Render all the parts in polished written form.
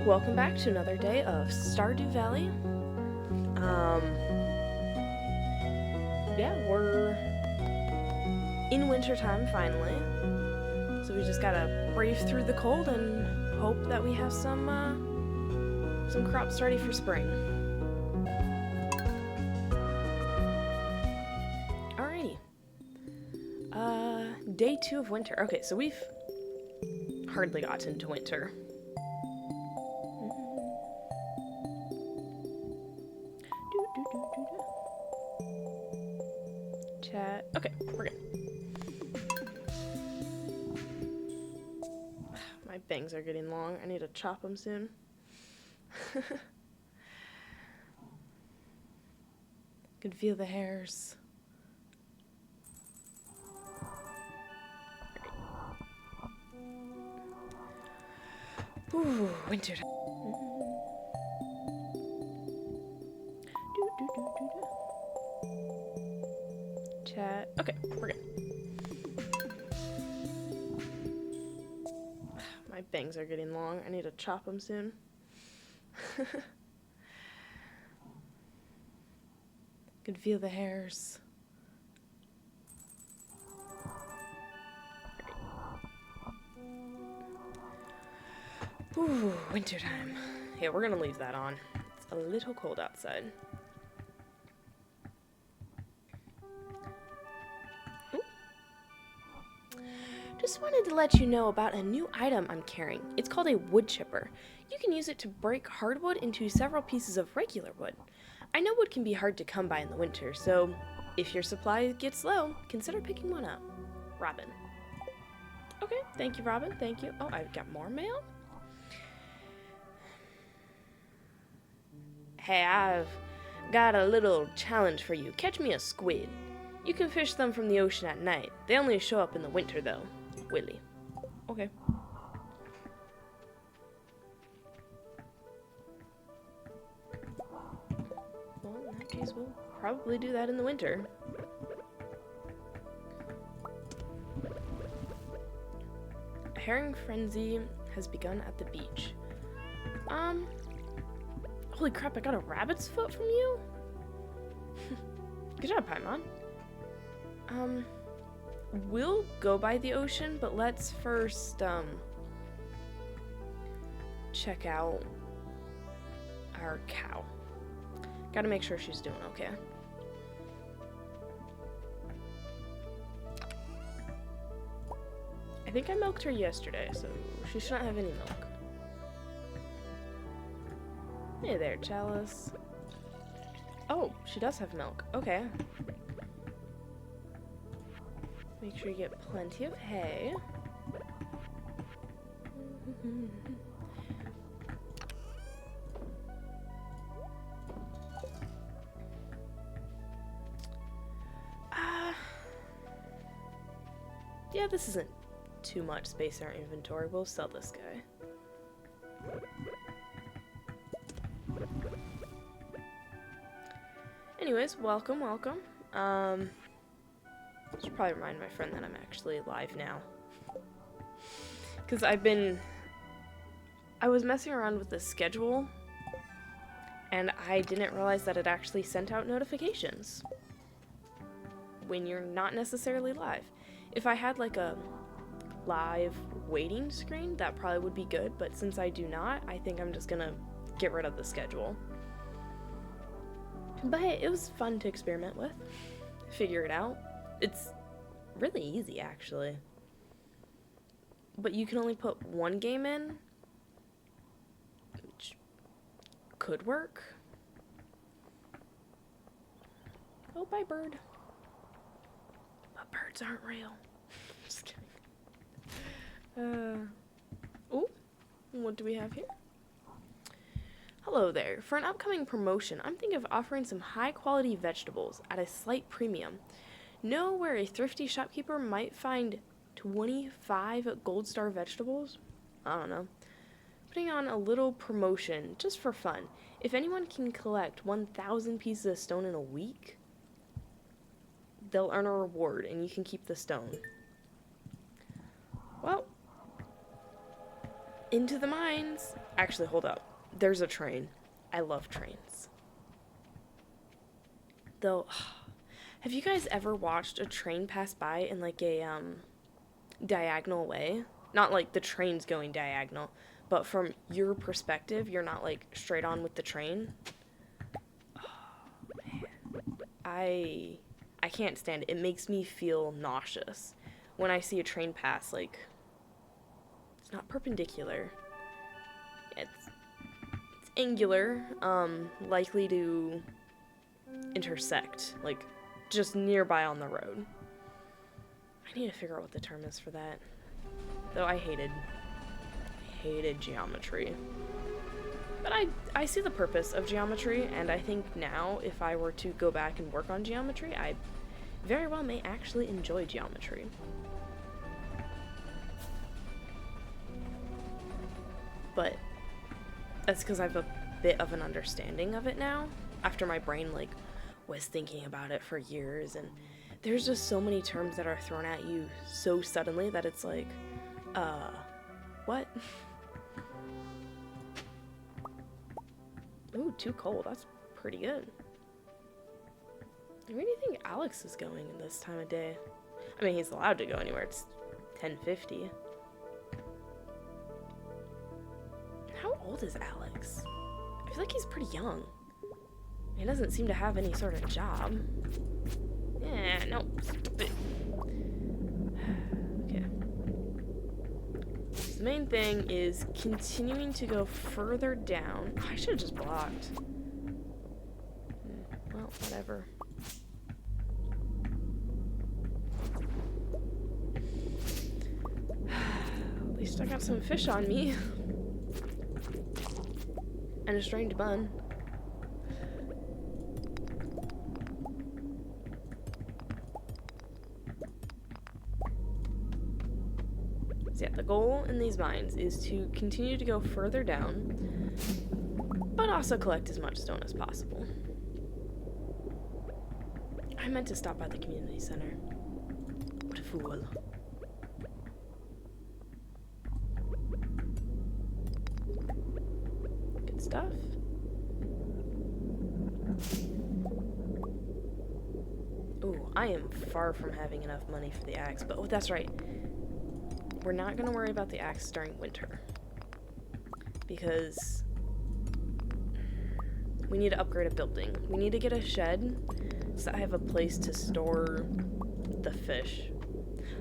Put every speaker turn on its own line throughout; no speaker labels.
Welcome back to another day of Stardew Valley. Yeah, we're in wintertime finally. So we just gotta brave through the cold and hope that we have some crops ready for spring. Alrighty. Day 2 of winter. Okay, so we've hardly gotten to winter. Chat. Okay, we're good. My bangs are getting long. I need to chop them soon. Can feel the hairs. Ooh, winter time. Chat. Okay, we're good. My bangs are getting long. I need to chop them soon. Can feel the hairs. Ooh, winter time. Yeah, we're gonna leave that on. It's a little cold outside. Ooh. Just wanted to let you know about a new item I'm carrying. It's called a wood chipper. You can use it to break hardwood into several pieces of regular wood. I know wood can be hard to come by in the winter, so if your supply gets low, consider picking one up. Robin. Okay, thank you, Robin. Thank you. Oh, I've got more mail? Hey, I've got a little challenge for you. Catch me a squid. You can fish them from the ocean at night. They only show up in the winter, though. Willie. Okay. Well, in that case, we'll probably do that in the winter. Herring frenzy has begun at the beach. Holy crap, I got a rabbit's foot from you? Good job, Paimon. We'll go by the ocean, but let's first, check out our cow. Gotta make sure she's doing okay. I think I milked her yesterday, so she shouldn't have any milk. Hey there, Chalice. Oh, she does have milk. Okay. Make sure you get plenty of hay. Yeah, this isn't too much space in our inventory. We'll sell this guy. Anyways, welcome. Should probably remind my friend that I'm actually live now. Because I was messing around with the schedule, and I didn't realize that it actually sent out notifications when you're not necessarily live. If I had like a live waiting screen, that probably would be good, but since I do not, I think I'm just gonna get rid of the schedule. But it was fun to experiment with, figure it out. It's really easy, actually. But you can only put one game in, which could work. Oh, bye, bird. But birds aren't real. Just kidding. Oh, what do we have here? Hello there. For an upcoming promotion, I'm thinking of offering some high-quality vegetables at a slight premium. Know where a thrifty shopkeeper might find 25 gold star vegetables? I don't know. Putting on a little promotion just for fun. If anyone can collect 1,000 pieces of stone in a week, they'll earn a reward and you can keep the stone. Well, Into the mines. Actually, hold up. There's a train. I love trains. Though, have you guys ever watched a train pass by in like a diagonal way? Not like the train's going diagonal, but from your perspective, you're not like straight on with the train. Oh, man. I can't stand it. It makes me feel nauseous when I see a train pass. Like, it's not perpendicular. It's angular, likely to intersect, like just nearby on the road. I need to figure out what the term is for that. Though I hated geometry. But I see the purpose of geometry, and I think now if I were to go back and work on geometry, I very well may actually enjoy geometry. But that's because I have a bit of an understanding of it now, after my brain like was thinking about it for years, and there's just so many terms that are thrown at you so suddenly that it's like, what? Ooh, too cold. That's pretty good. Where do you think Alex is going in this time of day? I mean, he's allowed to go anywhere. It's 10:50. How old is Alex? I feel like he's pretty young. He doesn't seem to have any sort of job. Yeah, no, stupid. Okay. So the main thing is continuing to go further down. I should have just blocked. Well, whatever. At least I got some fish on me. And a strange bun. So yeah, the goal in these mines is to continue to go further down, but also collect as much stone as possible. I meant to stop by the community center. What a fool. Good stuff. Ooh, I am far from having enough money for the axe, but oh, that's right. We're not going to worry about the axe during winter, because we need to upgrade a building. We need to get a shed so I have a place to store the fish.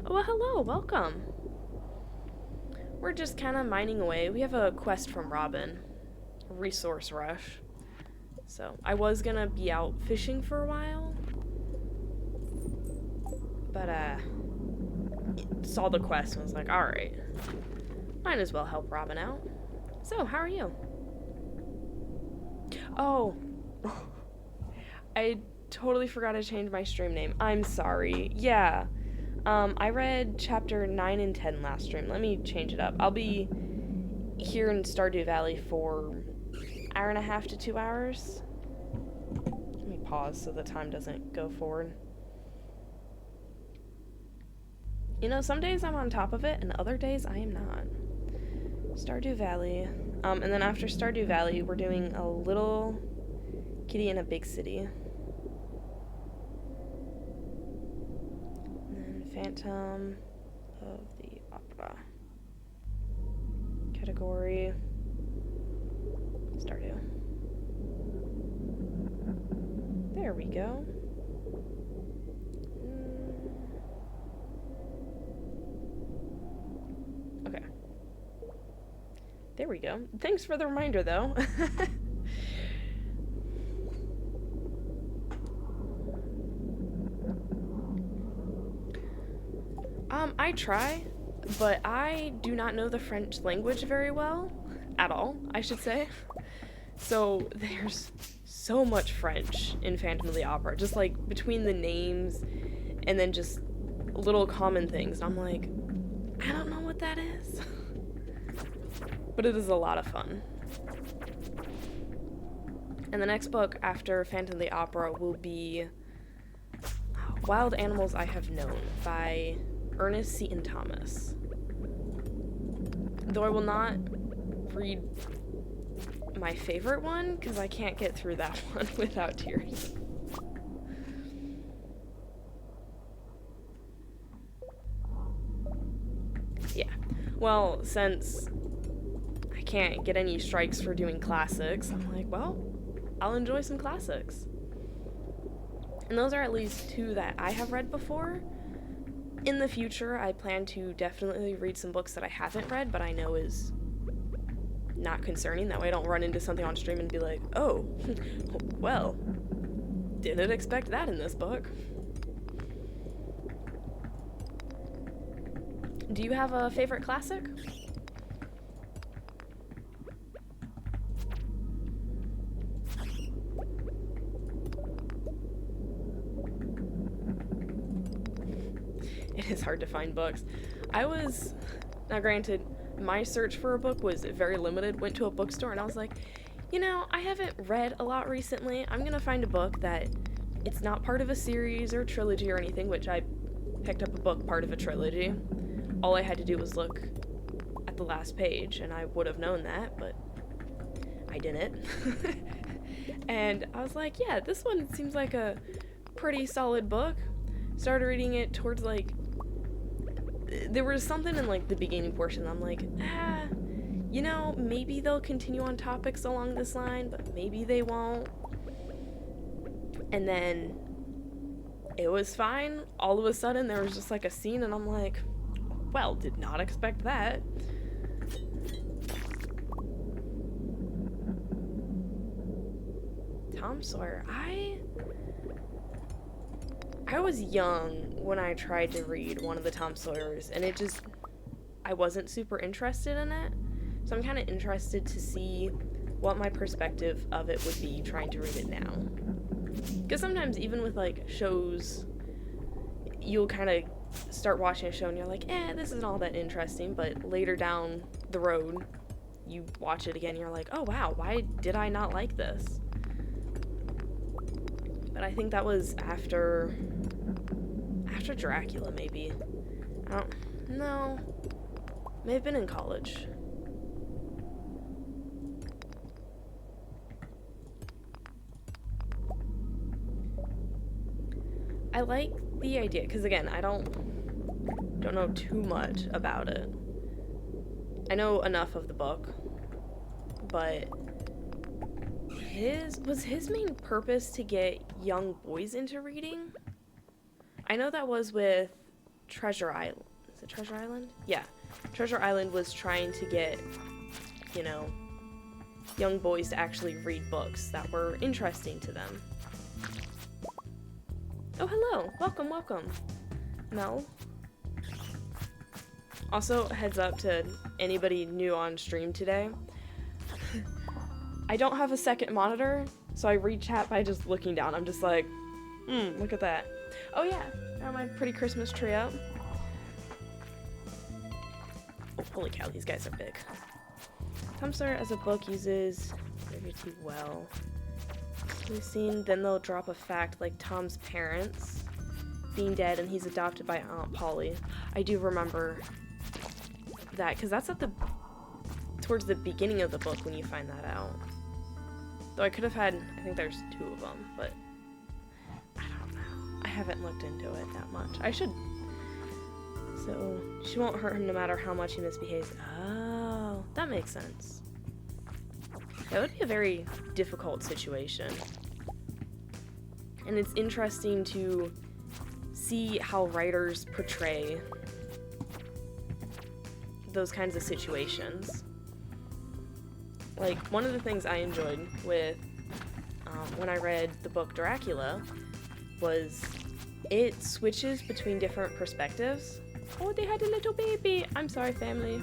Oh, well, hello, welcome. We're just kind of mining away. We have a quest from Robin, resource rush. So I was going to be out fishing for a while, but saw the quest and was like, alright, might as well help Robin out. So, how are you? Oh, I totally forgot to change my stream name. I'm sorry. Yeah, I read chapter 9 and 10 last stream. Let me change it up. I'll be here in Stardew Valley for an hour and a half to 2 hours. Let me pause so the time doesn't go forward. You know, some days I'm on top of it, and other days I am not. Stardew Valley. And then after Stardew Valley, we're doing a little kitty in a big city. And then Phantom of the Opera. Category. Stardew. There we go. Okay. There we go. Thanks for the reminder, though. I try, but I do not know the French language very well. At all, I should say. So there's so much French in Phantom of the Opera, just like between the names and then just little common things. And I'm like, I don't know what that is. But it is a lot of fun. And the next book after Phantom of the Opera will be Wild Animals I Have Known by Ernest Seton Thomas. Though I will not read my favorite one, because I can't get through that one without tears. Yeah. Well, since I can't get any strikes for doing classics, I'm like, well, I'll enjoy some classics. And those are at least two that I have read before. In the future, I plan to definitely read some books that I haven't read, but I know is not concerning. That way I don't run into something on stream and be like, oh, well, didn't expect that in this book. Do you have a favorite classic? It is hard to find books. Now granted, my search for a book was very limited. Went to a bookstore and I was like, you know, I haven't read a lot recently. I'm gonna find a book that it's not part of a series or trilogy or anything, which I picked up a book part of a trilogy. All I had to do was look at the last page and I would have known that, but I didn't. And I was like, yeah, this one seems like a pretty solid book. Started reading it towards like, there was something in like the beginning portion I'm like, you know, maybe they'll continue on topics along this line, but maybe they won't. And then it was fine. All of a sudden there was just like a scene and I'm like, well, did not expect that. Tom Sawyer. I was young when I tried to read one of the Tom Sawyers, and I wasn't super interested in it. So I'm kind of interested to see what my perspective of it would be trying to read it now. Because sometimes even with like shows, you'll kind of start watching a show and you're like, this isn't all that interesting, but later down the road, you watch it again and you're like, oh wow, why did I not like this? But I think that was after Dracula, maybe. I don't know. May have been in college. I like the idea, because again, I don't know too much about it. I know enough of the book, but was his main purpose to get young boys into reading? I know that was with Treasure Island. Is it Treasure Island? Yeah. Treasure Island was trying to get, you know, young boys to actually read books that were interesting to them. Oh, hello. Welcome, welcome. Mel. Also, heads up to anybody new on stream today. I don't have a second monitor, so I read chat by just looking down. I'm just like, look at that. Oh yeah, I got my pretty Christmas tree up. Oh, holy cow, these guys are big. Tom Sawyer as a book uses too well. We've seen, then they'll drop a fact like Tom's parents being dead and he's adopted by Aunt Polly. I do remember that, because that's towards the beginning of the book when you find that out. Though I could have had, I think there's 2 of them, but I don't know. I haven't looked into it that much. I should. So, she won't hurt him no matter how much he misbehaves. Oh, that makes sense. That would be a very difficult situation. And it's interesting to see how writers portray those kinds of situations. Like, one of the things I enjoyed with when I read the book Dracula was it switches between different perspectives. Oh, they had a little baby! I'm sorry, family.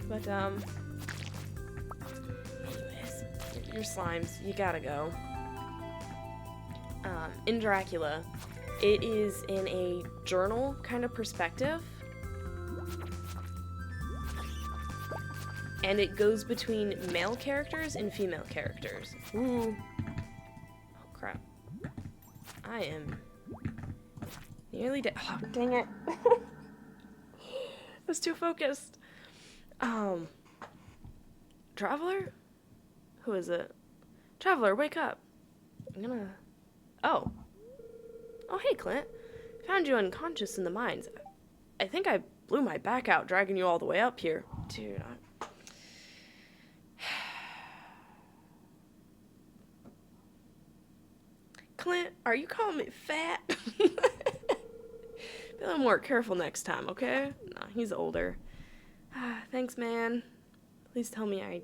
But, anyways, your slimes, you gotta go. In Dracula, it is in a journal kind of perspective. And it goes between male characters and female characters. Ooh. Oh, crap. I am nearly dead. Oh, dang it. I was too focused. Traveler? Who is it? Traveler, wake up. I'm gonna... Oh. Oh, hey, Clint. Found you unconscious in the mines. I think I blew my back out dragging you all the way up here. Dude, Clint, are you calling me fat? Be a little more careful next time, okay? Nah, he's older. Thanks, man. Please tell me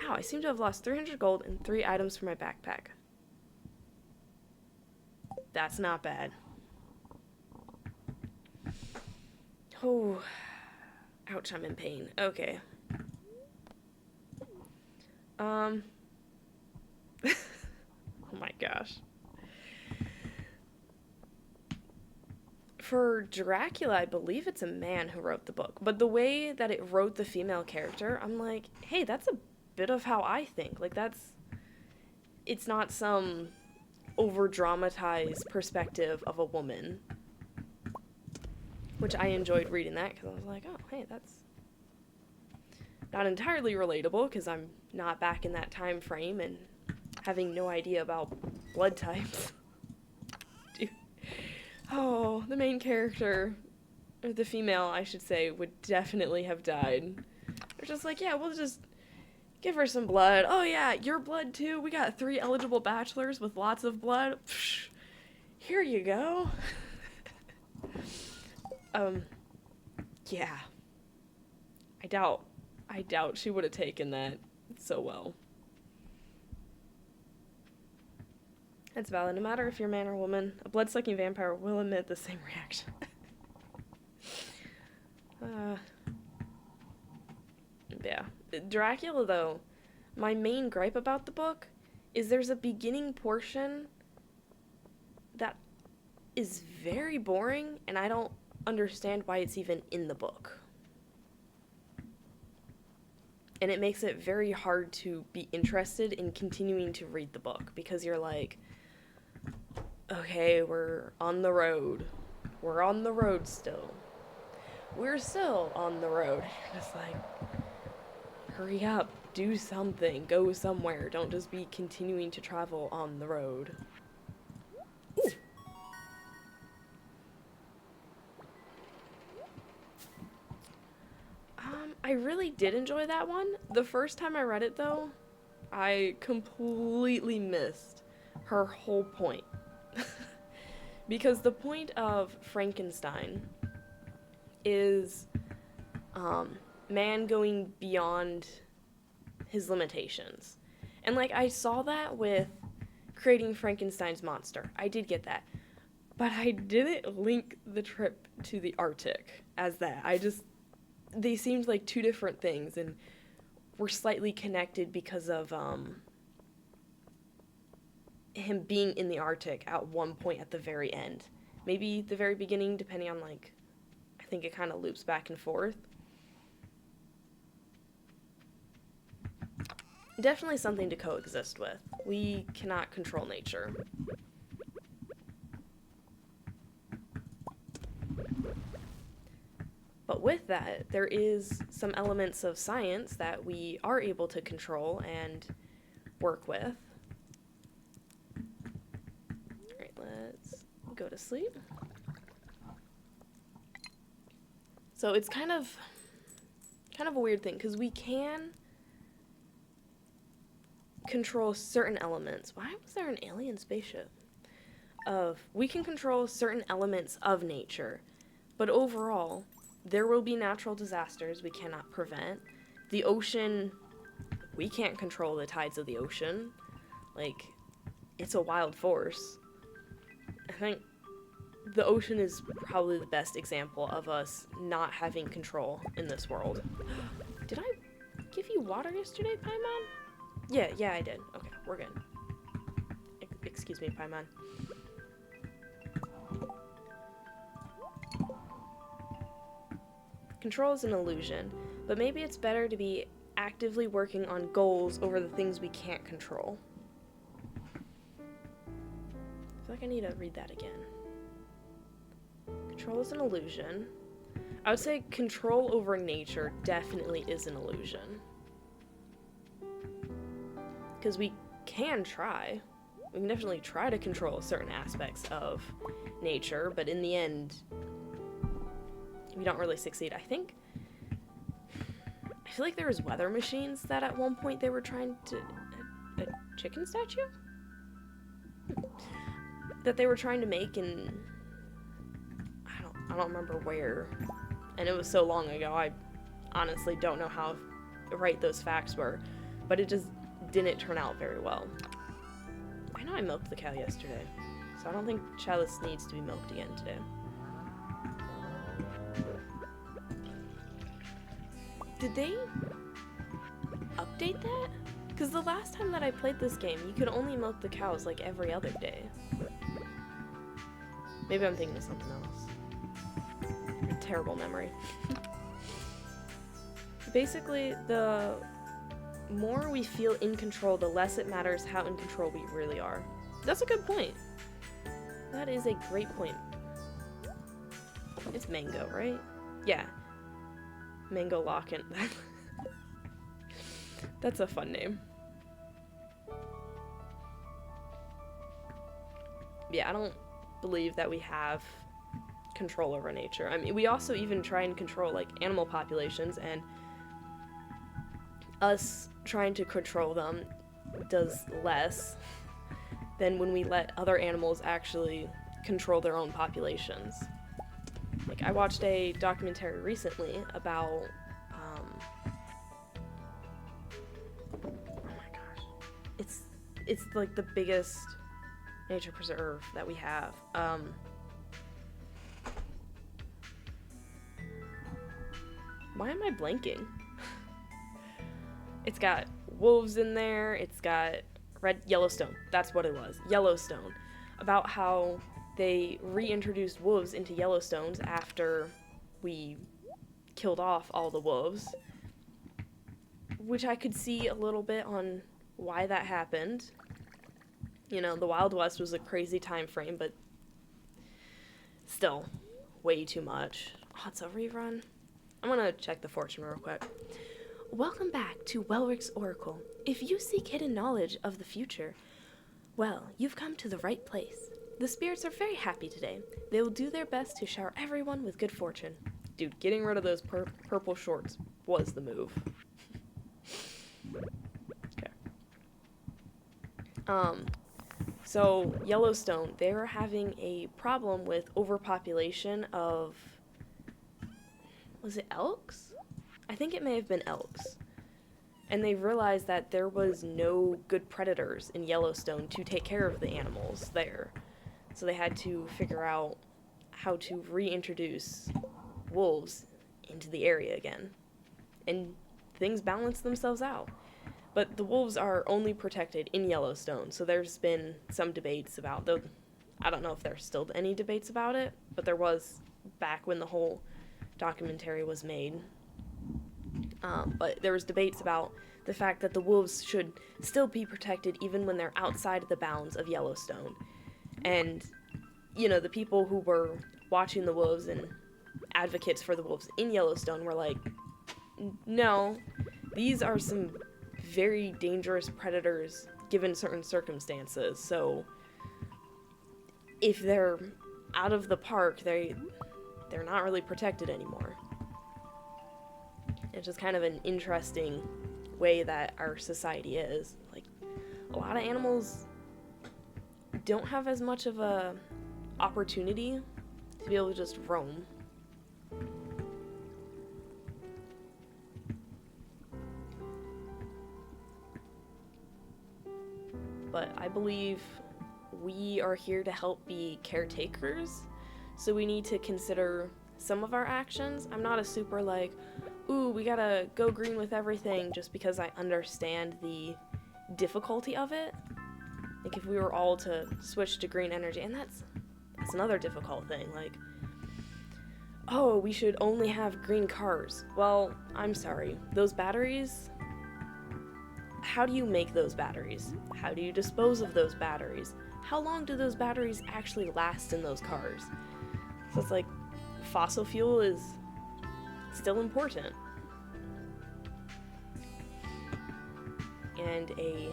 Ow, I seem to have lost 300 gold and 3 items from my backpack. That's not bad. Oh. Ouch, I'm in pain. Okay. Oh my gosh. For Dracula, I believe it's a man who wrote the book. But the way that it wrote the female character, I'm like, hey, that's a bit of how I think. Like, it's not some over-dramatized perspective of a woman. Which I enjoyed reading that, because I was like, oh, hey, that's not entirely relatable, because I'm not back in that time frame and having no idea about blood types. Dude. Oh, the main character, or the female, I should say, would definitely have died. They're just like, yeah, we'll just give her some blood. Oh yeah, your blood too? We got 3 eligible bachelors with lots of blood. Psh, here you go. Yeah. I doubt she would have taken that so well. That's valid. No matter if you're man or woman, a blood-sucking vampire will emit the same reaction. Yeah. Dracula, though, my main gripe about the book is there's a beginning portion that is very boring, and I don't understand why it's even in the book. And it makes it very hard to be interested in continuing to read the book, because you're like, okay, we're on the road. We're on the road still. We're still on the road. You're just like, hurry up, do something, go somewhere. Don't just be continuing to travel on the road. Ooh. I really did enjoy that one. The first time I read it, though, I completely missed her whole point. Because the point of Frankenstein is man going beyond his limitations. And, like, I saw that with creating Frankenstein's monster. I did get that. But I didn't link the trip to the Arctic as that. They seemed like 2 different things, and were slightly connected because of him being in the Arctic at one point at the very end. Maybe the very beginning, depending on, like, I think it kind of loops back and forth. Definitely something to coexist with. We cannot control nature. But with that, there is some elements of science that we are able to control and work with. Alright, let's go to sleep. So it's kind of a weird thing, because we can control certain elements. Why was there an alien spaceship? We can control certain elements of nature, but overall, there will be natural disasters we cannot prevent. The ocean, we can't control the tides of the ocean. Like, it's a wild force. I think the ocean is probably the best example of us not having control in this world. Did I give you water yesterday, Paimon? Yeah, I did. Okay, we're good. Excuse me, Paimon. Control is an illusion, but maybe it's better to be actively working on goals over the things we can't control. I feel like I need to read that again. Control is an illusion. I would say control over nature definitely is an illusion. because we can try. We can definitely try to control certain aspects of nature, but in the end, we don't really succeed. I feel like there was weather machines that at one point they were trying to... A chicken statue? That they were trying to make, and I don't remember where. And it was so long ago, I honestly don't know how right those facts were, but it just didn't turn out very well. I know I milked the cow yesterday, so I don't think Chalice needs to be milked again today. Did they update that? Because the last time that I played this game, you could only milk the cows like every other day. Maybe I'm thinking of something else. A terrible memory. Basically, the more we feel in control, the less it matters how in control we really are. That's a good point. That is a great point. It's Mango, right? Yeah. Mango Locken. That's a fun name. Yeah, I don't believe that we have control over nature. I mean, we also even try and control, like, animal populations, and us trying to control them does less than when we let other animals actually control their own populations. Like, I watched a documentary recently about, oh my gosh, it's like the biggest nature preserve that we have. Why am I blanking? It's got wolves in there, it's got Yellowstone, that's what it was, Yellowstone, about how they reintroduced wolves into Yellowstones after we killed off all the wolves, which I could see a little bit on why that happened. You know, the Wild West was a crazy time frame, but still, way too much. Oh, it's a rerun? I'm gonna check the fortune real quick. Welcome back to Welrick's Oracle. If you seek hidden knowledge of the future, well, you've come to the right place. The spirits are very happy today. They will do their best to shower everyone with good fortune. Dude, getting rid of those purple shorts was the move. Okay. So, Yellowstone, they were having a problem with overpopulation of... was it elks? I think it may have been elks. And they realized that there was no good predators in Yellowstone to take care of the animals there. So they had to figure out how to reintroduce wolves into the area again. And things balance themselves out. But the wolves are only protected in Yellowstone, so there's been some debates about the... I don't know if there's still any debates about it, but there was back when the whole documentary was made. But there was debates about the fact that the wolves should still be protected even when they're outside of the bounds of Yellowstone. And, you know, the people who were watching the wolves and advocates for the wolves in Yellowstone were like, no, these are some very dangerous predators given certain circumstances. So if they're out of the park, they're not really protected anymore. It's just kind of an interesting way that our society is. Like, a lot of animals don't have as much of a opportunity to be able to just roam. But I believe we are here to help be caretakers, so we need to consider some of our actions. I'm not a super like, ooh, we gotta go green with everything just because I understand the difficulty of it. Like, if we were all to switch to green energy, and that's another difficult thing, like, oh, we should only have green cars. Well, I'm sorry, those batteries, how do you make those batteries? How do you dispose of those batteries? How long do those batteries actually last in those cars? So it's like, fossil fuel is still important. And a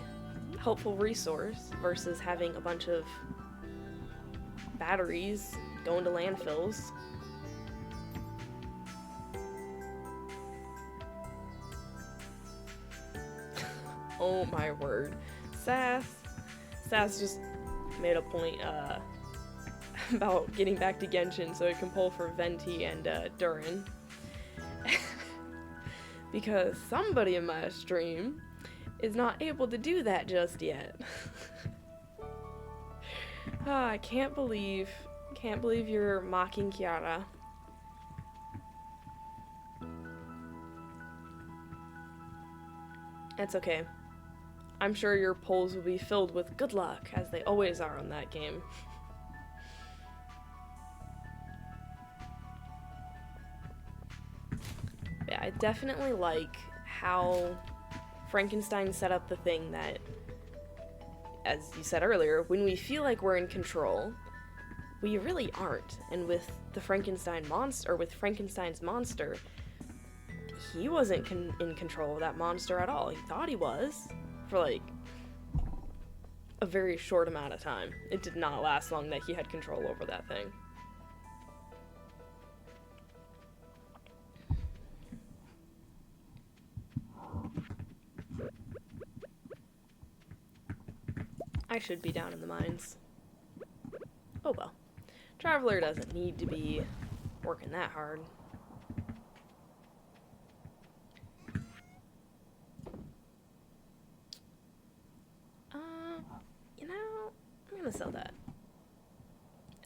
helpful resource versus having a bunch of batteries going to landfills. Oh my word. Sass just made a point about getting back to Genshin so it can pull for Venti and Durin. Because somebody in my stream is not able to do that just yet. I can't believe you're mocking Kiara. It's okay. I'm sure your polls will be filled with good luck, as they always are on that game. Yeah, I definitely like how Frankenstein set up the thing that, as you said earlier, when we feel like we're in control, we really aren't. And with the Frankenstein monster, or with Frankenstein's monster, he wasn't in control of that monster at all. He thought he was, for like a very short amount of time. It did not last long that he had control over that thing. I should be down in the mines. Oh well. Traveler doesn't need to be working that hard. You know, I'm gonna sell that.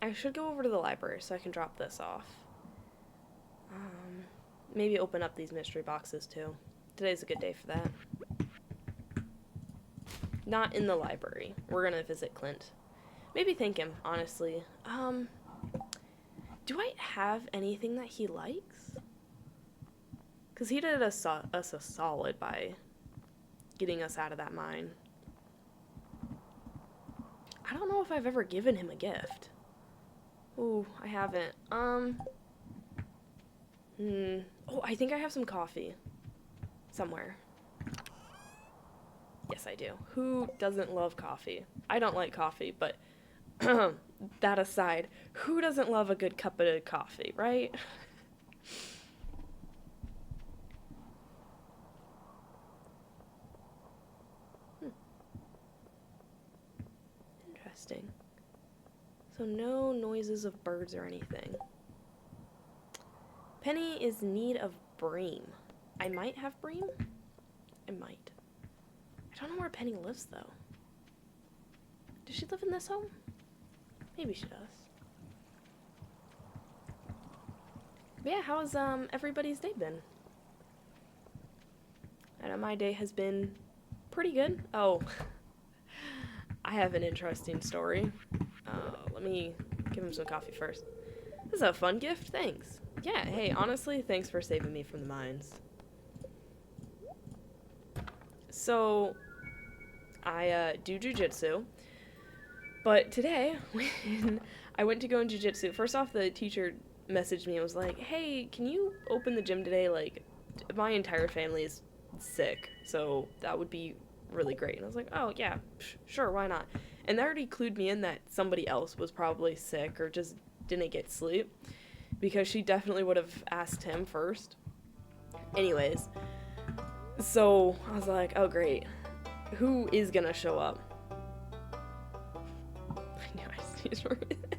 I should go over to the library so I can drop this off. Maybe open up these mystery boxes too. Today's a good day for that. Not in the library. We're gonna visit Clint. Maybe thank him, honestly. Do I have anything that he likes? Because he did us a solid by getting us out of that mine. I don't know if I've ever given him a gift. Ooh, I haven't. Oh, I think I have some coffee. Somewhere. Yes, I do. Who doesn't love coffee? I don't like coffee, but that aside, who doesn't love a good cup of coffee, right? Interesting. So no noises of birds or anything. Penny is in need of bream. I might have bream? I might. I don't know where Penny lives, though. Does she live in this home? Maybe she does. But yeah, how's everybody's day been? I know my day has been pretty good. Oh, I have an interesting story. Let me give him some coffee first. This is a fun gift, thanks. Yeah, hey, honestly, thanks for saving me from the mines. So, I do jujitsu, but today, when I went to go in jujitsu, first off, the teacher messaged me and was like, hey, can you open the gym today? Like, my entire family is sick, so that would be really great. And I was like, oh, yeah, sure, why not? And that already clued me in that somebody else was probably sick or just didn't get sleep, because she definitely would have asked him first. Anyways, so I was like, oh, great. Who is gonna show up? I know I sneezed for it.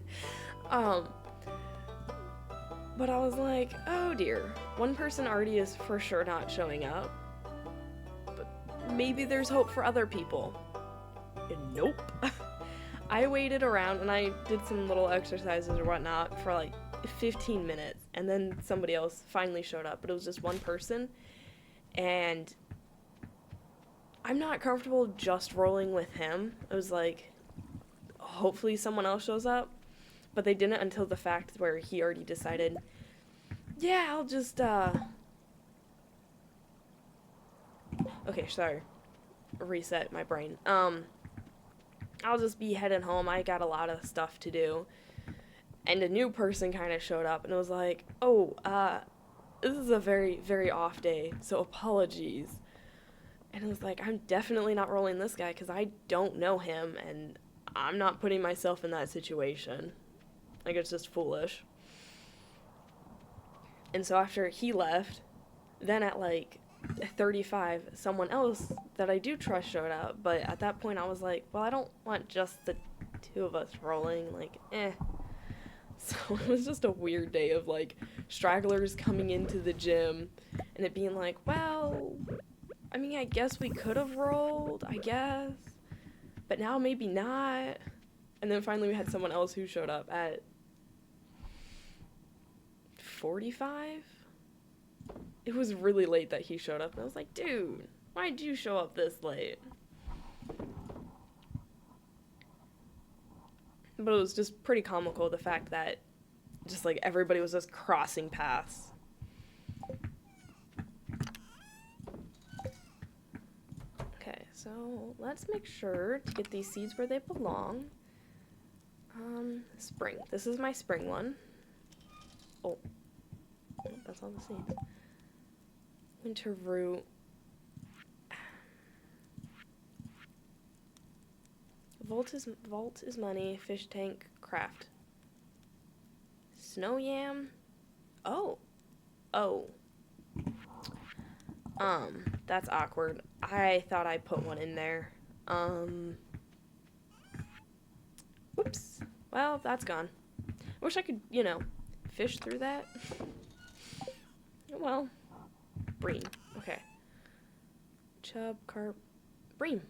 But I was like, oh dear. One person already is for sure not showing up. But maybe there's hope for other people. And nope. I waited around and I did some little exercises or whatnot for like 15 minutes. And then somebody else finally showed up. But it was just one person. And I'm not comfortable just rolling with him. It was like, hopefully someone else shows up. But they didn't until the fact where he already decided, yeah, I'll just, okay, sorry. Reset my brain. I'll just be heading home. I got a lot of stuff to do. And a new person kind of showed up and it was like, oh, this is a very, very off day, so apologies. And I was like, I'm definitely not rolling this guy because I don't know him and I'm not putting myself in that situation. Like, it's just foolish. And so after he left, then at like 35, someone else that I do trust showed up. But at that point, I was like, well, I don't want just the two of us rolling. Like, eh. So it was just a weird day of like stragglers coming into the gym and it being like, well, I mean, I guess we could have rolled, I guess. But now maybe not. And then finally we had someone else who showed up at 45. It was really late that he showed up. And I was like, dude, why'd you show up this late? But it was just pretty comical, the fact that just like everybody was just crossing paths. Okay, so let's make sure to get these seeds where they belong. Spring. This is my spring one. Oh, that's all the seeds. Winter root. Vault is money. Fish tank. Craft. Snow yam. Oh. That's awkward. I thought I put one in there. Oops. Well, that's gone. I wish I could, fish through that. Well. Bream. Okay. Chub, carp, bream.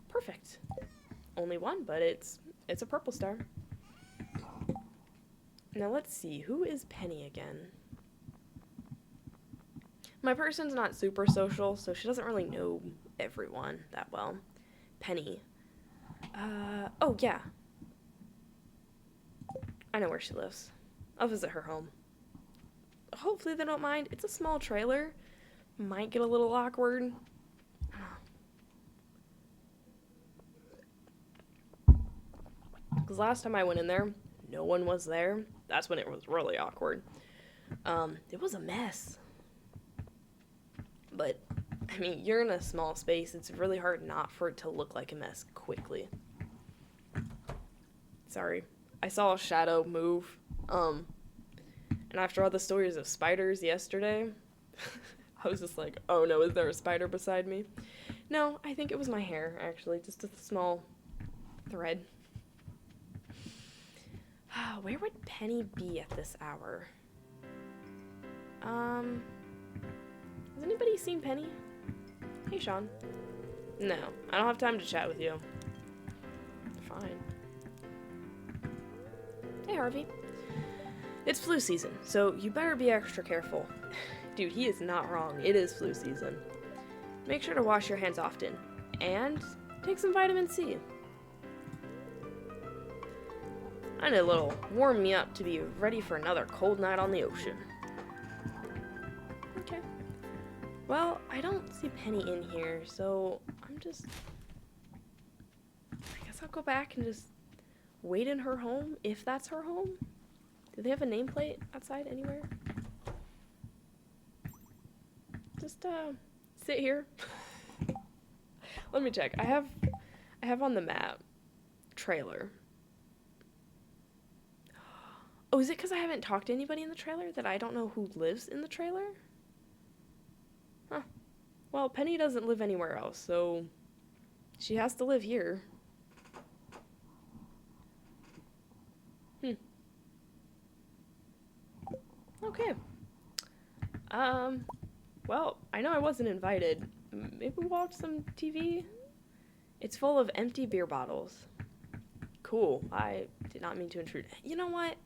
Perfect. Only one, but it's a purple star. Now let's see, who is Penny again? My person's not super social, so she doesn't really know everyone that well. Penny. Oh yeah. I know where she lives. I'll visit her home. Hopefully they don't mind. It's a small trailer. Might get a little awkward. Because last time I went in there, no one was there. That's when it was really awkward. It was a mess. But, I mean, you're in a small space. It's really hard not for it to look like a mess quickly. Sorry. I saw a shadow move. And after all the stories of spiders yesterday, I was just like, oh no, is there a spider beside me? No, I think it was my hair, actually. Just a small thread. Where would Penny be at this hour? Has anybody seen Penny? Hey, Sean. No, I don't have time to chat with you. Fine. Hey, Harvey. It's flu season, so you better be extra careful. Dude, he is not wrong. It is flu season. Make sure to wash your hands often. And take some vitamin C. I need a little warm me up to be ready for another cold night on the ocean. Okay. Well, I don't see Penny in here, so I guess I'll go back and just wait in her home, if that's her home. Do they have a nameplate outside anywhere? Just, sit here. Let me check. I have on the map, trailer. Oh, is it because I haven't talked to anybody in the trailer that I don't know who lives in the trailer? Huh. Well, Penny doesn't live anywhere else, so she has to live here. Okay. Well, I know I wasn't invited. Maybe we'll watch some TV? It's full of empty beer bottles. Cool. I did not mean to intrude. You know what?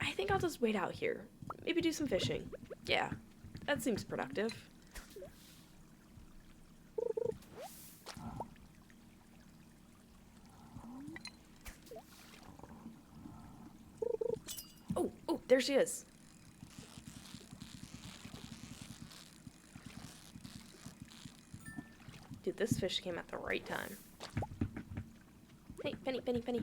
I think I'll just wait out here. Maybe do some fishing. Yeah, that seems productive. Oh, there she is. Dude, this fish came at the right time. Hey, Penny.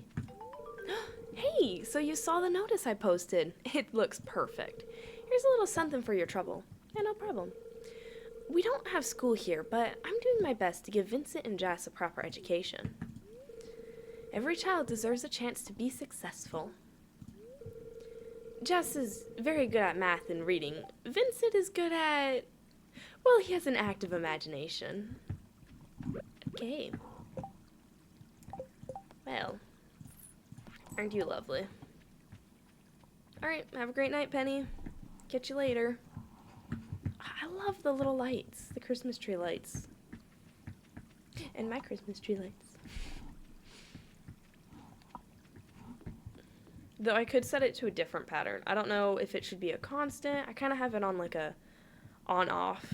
Hey, so you saw the notice I posted. It looks perfect. Here's a little something for your trouble. Yeah, no problem. We don't have school here, but I'm doing my best to give Vincent and Jess a proper education. Every child deserves a chance to be successful. Jess is very good at math and reading. Vincent is good at... well, he has an active imagination. Okay. Well, aren't you lovely? Alright, have a great night, Penny. Catch you later. I love the little lights, the Christmas tree lights. And my Christmas tree lights. Though I could set it to a different pattern. I don't know if it should be a constant. I kind of have it on like a on-off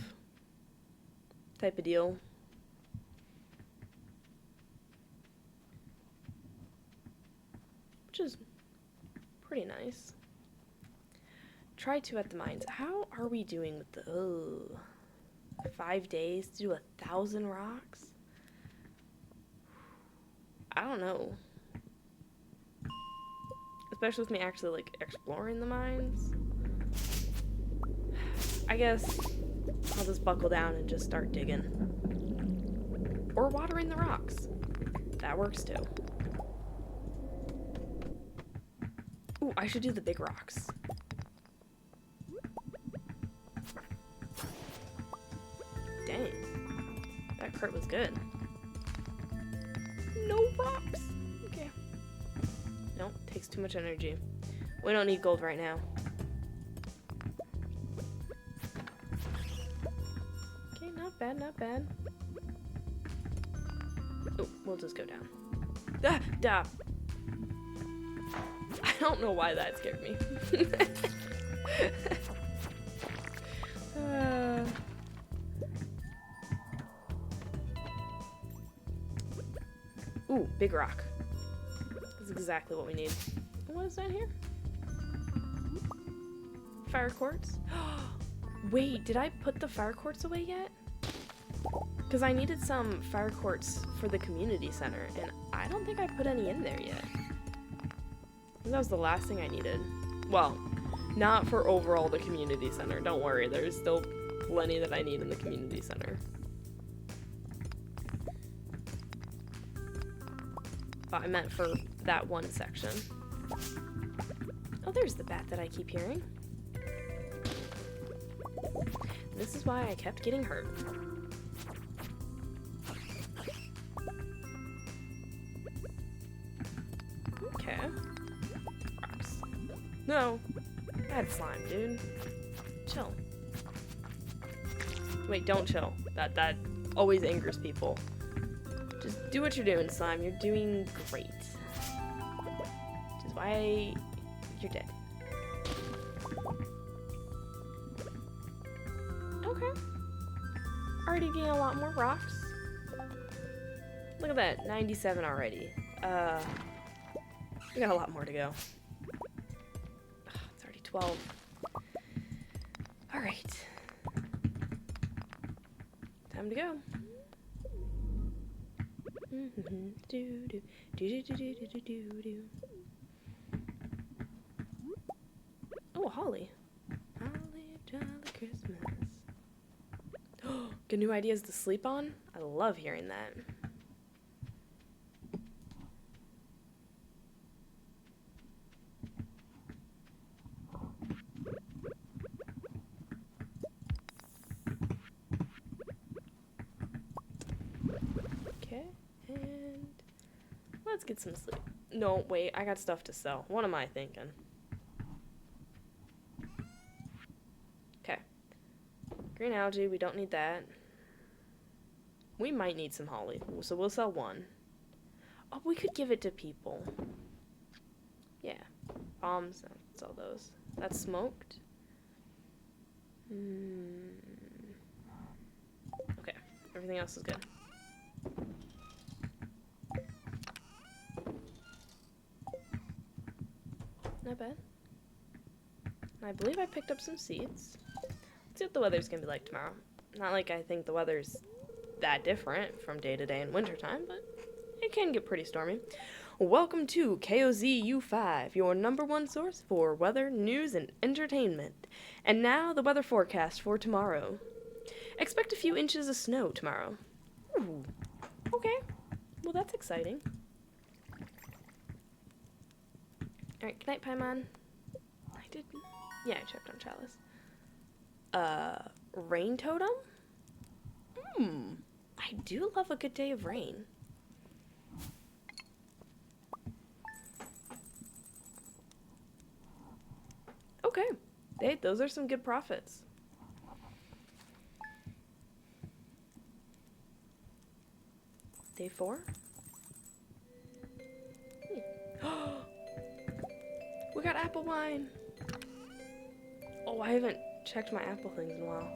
type of deal. Which is pretty nice. Try 2 at the mines. How are we doing with the... 5 days to do 1,000 rocks? I don't know. Especially with me actually, like, exploring the mines. I guess I'll just buckle down and just start digging. Or watering the rocks. That works too. Ooh, I should do the big rocks. Dang. That cart was good. No rocks! Okay. Nope, takes too much energy. We don't need gold right now. Okay, not bad, not bad. Oh, we'll just go down. Ah, da! I don't know why that scared me. Ooh, big rock. That's exactly what we need. What is that here? Fire quartz? Wait, did I put the fire quartz away yet? Because I needed some fire quartz for the community center, and I don't think I put any in there yet. I think that was the last thing I needed. Well, not for overall the community center. Don't worry, there's still plenty that I need in the community center. But I meant for that one section. Oh, there's the bat that I keep hearing. This is why I kept getting hurt. Okay. Rocks. No. Bad slime, dude. Chill. Wait, don't chill. That always angers people. Just do what you're doing, slime. You're doing great. Which is why you're dead. Okay. Already getting a lot more rocks. Look at that, 97 already. We got a lot more to go. It's already 12. Alright. Time to go. Oh, holly. Holly jolly Christmas. Good new ideas to sleep on? I love hearing that. Okay, and let's get some sleep. No, wait, I got stuff to sell. What am I thinking? Okay. Green algae, we don't need that. We might need some holly, so we'll sell one. Oh, we could give it to people. Yeah. Bombs, sell those. That's smoked. Okay, everything else is good. Not bad. I believe I picked up some seeds. Let's see what the weather's gonna be like tomorrow. Not like I think the weather's that different from day to day in wintertime, but it can get pretty stormy. Welcome to KOZU5, your #1 source for weather, news, and entertainment. And now the weather forecast for tomorrow. Expect a few inches of snow tomorrow. Ooh. Okay. Well, that's exciting. Alright, good night, Paimon. I did... Yeah, I checked on Chalice. Rain totem? I do love a good day of rain. Okay. Hey, those are some good profits. Day 4? We got apple wine. Oh, I haven't checked my apple things in a while.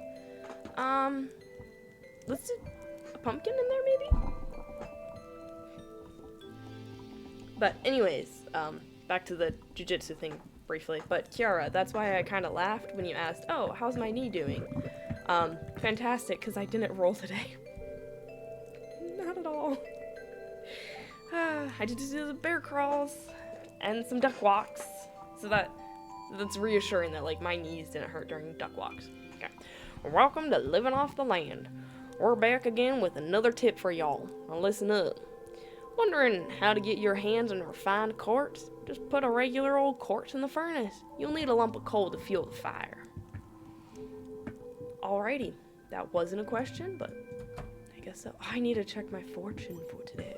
Let's do a pumpkin in there, maybe? But anyways, back to the jujitsu thing briefly. But Kiara, that's why I kind of laughed when you asked, oh, how's my knee doing? Fantastic, because I didn't roll today. Not at all. I did do the bear crawls and some duck walks, so that's reassuring that like my knees didn't hurt during duck walks. Okay, welcome to Living Off the Land. We're back again with another tip for y'all. Now listen up. Wondering how to get your hands on refined quartz? Just put a regular old quartz in the furnace. You'll need a lump of coal to fuel the fire. Alrighty, that wasn't a question, but I guess so. I need to check my fortune for today.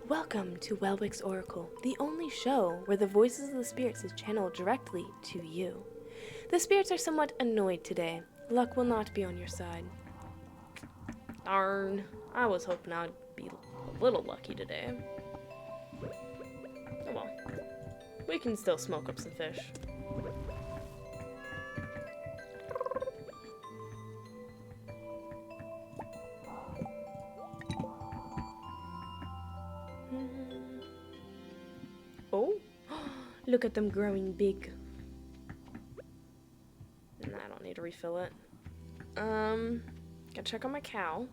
Welcome to Welwick's Oracle, the only show where the voices of the spirits is channeled directly to you. The spirits are somewhat annoyed today. Luck will not be on your side. Darn, I was hoping I'd be a little lucky today. Oh well, we can still smoke up some fish. Oh, look at them growing big. Nah, I don't need to refill it. Gotta check on my cow.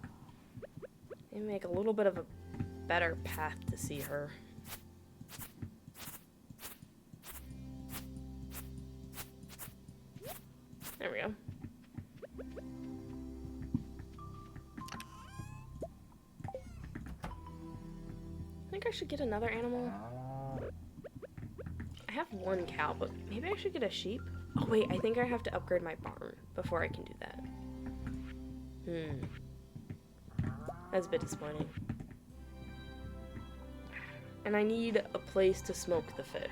And make a little bit of a better path to see her. There we go. I think I should get another animal. I have one cow, but maybe I should get a sheep. Oh wait, I think I have to upgrade my barn before I can do that. That's a bit disappointing. And I need a place to smoke the fish.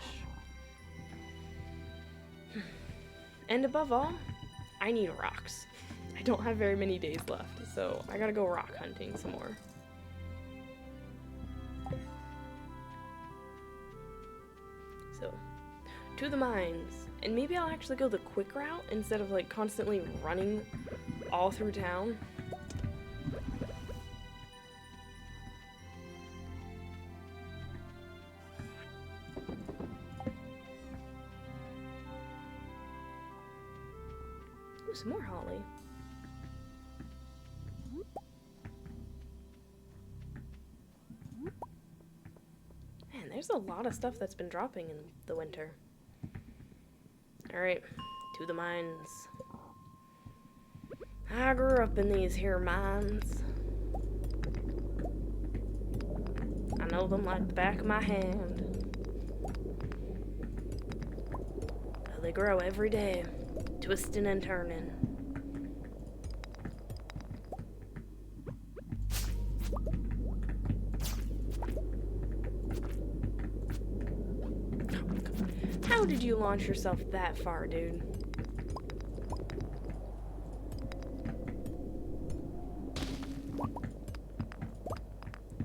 And above all, I need rocks. I don't have very many days left, so I gotta go rock hunting some more. So, to the mines. And maybe I'll actually go the quick route instead of like constantly running all through town. Ooh, some more holly. Man, there's a lot of stuff that's been dropping in the winter. Alright, to the mines. I grew up in these here mines. I know them like the back of my hand. They grow every day, twisting and turning. How did you launch yourself that far, dude?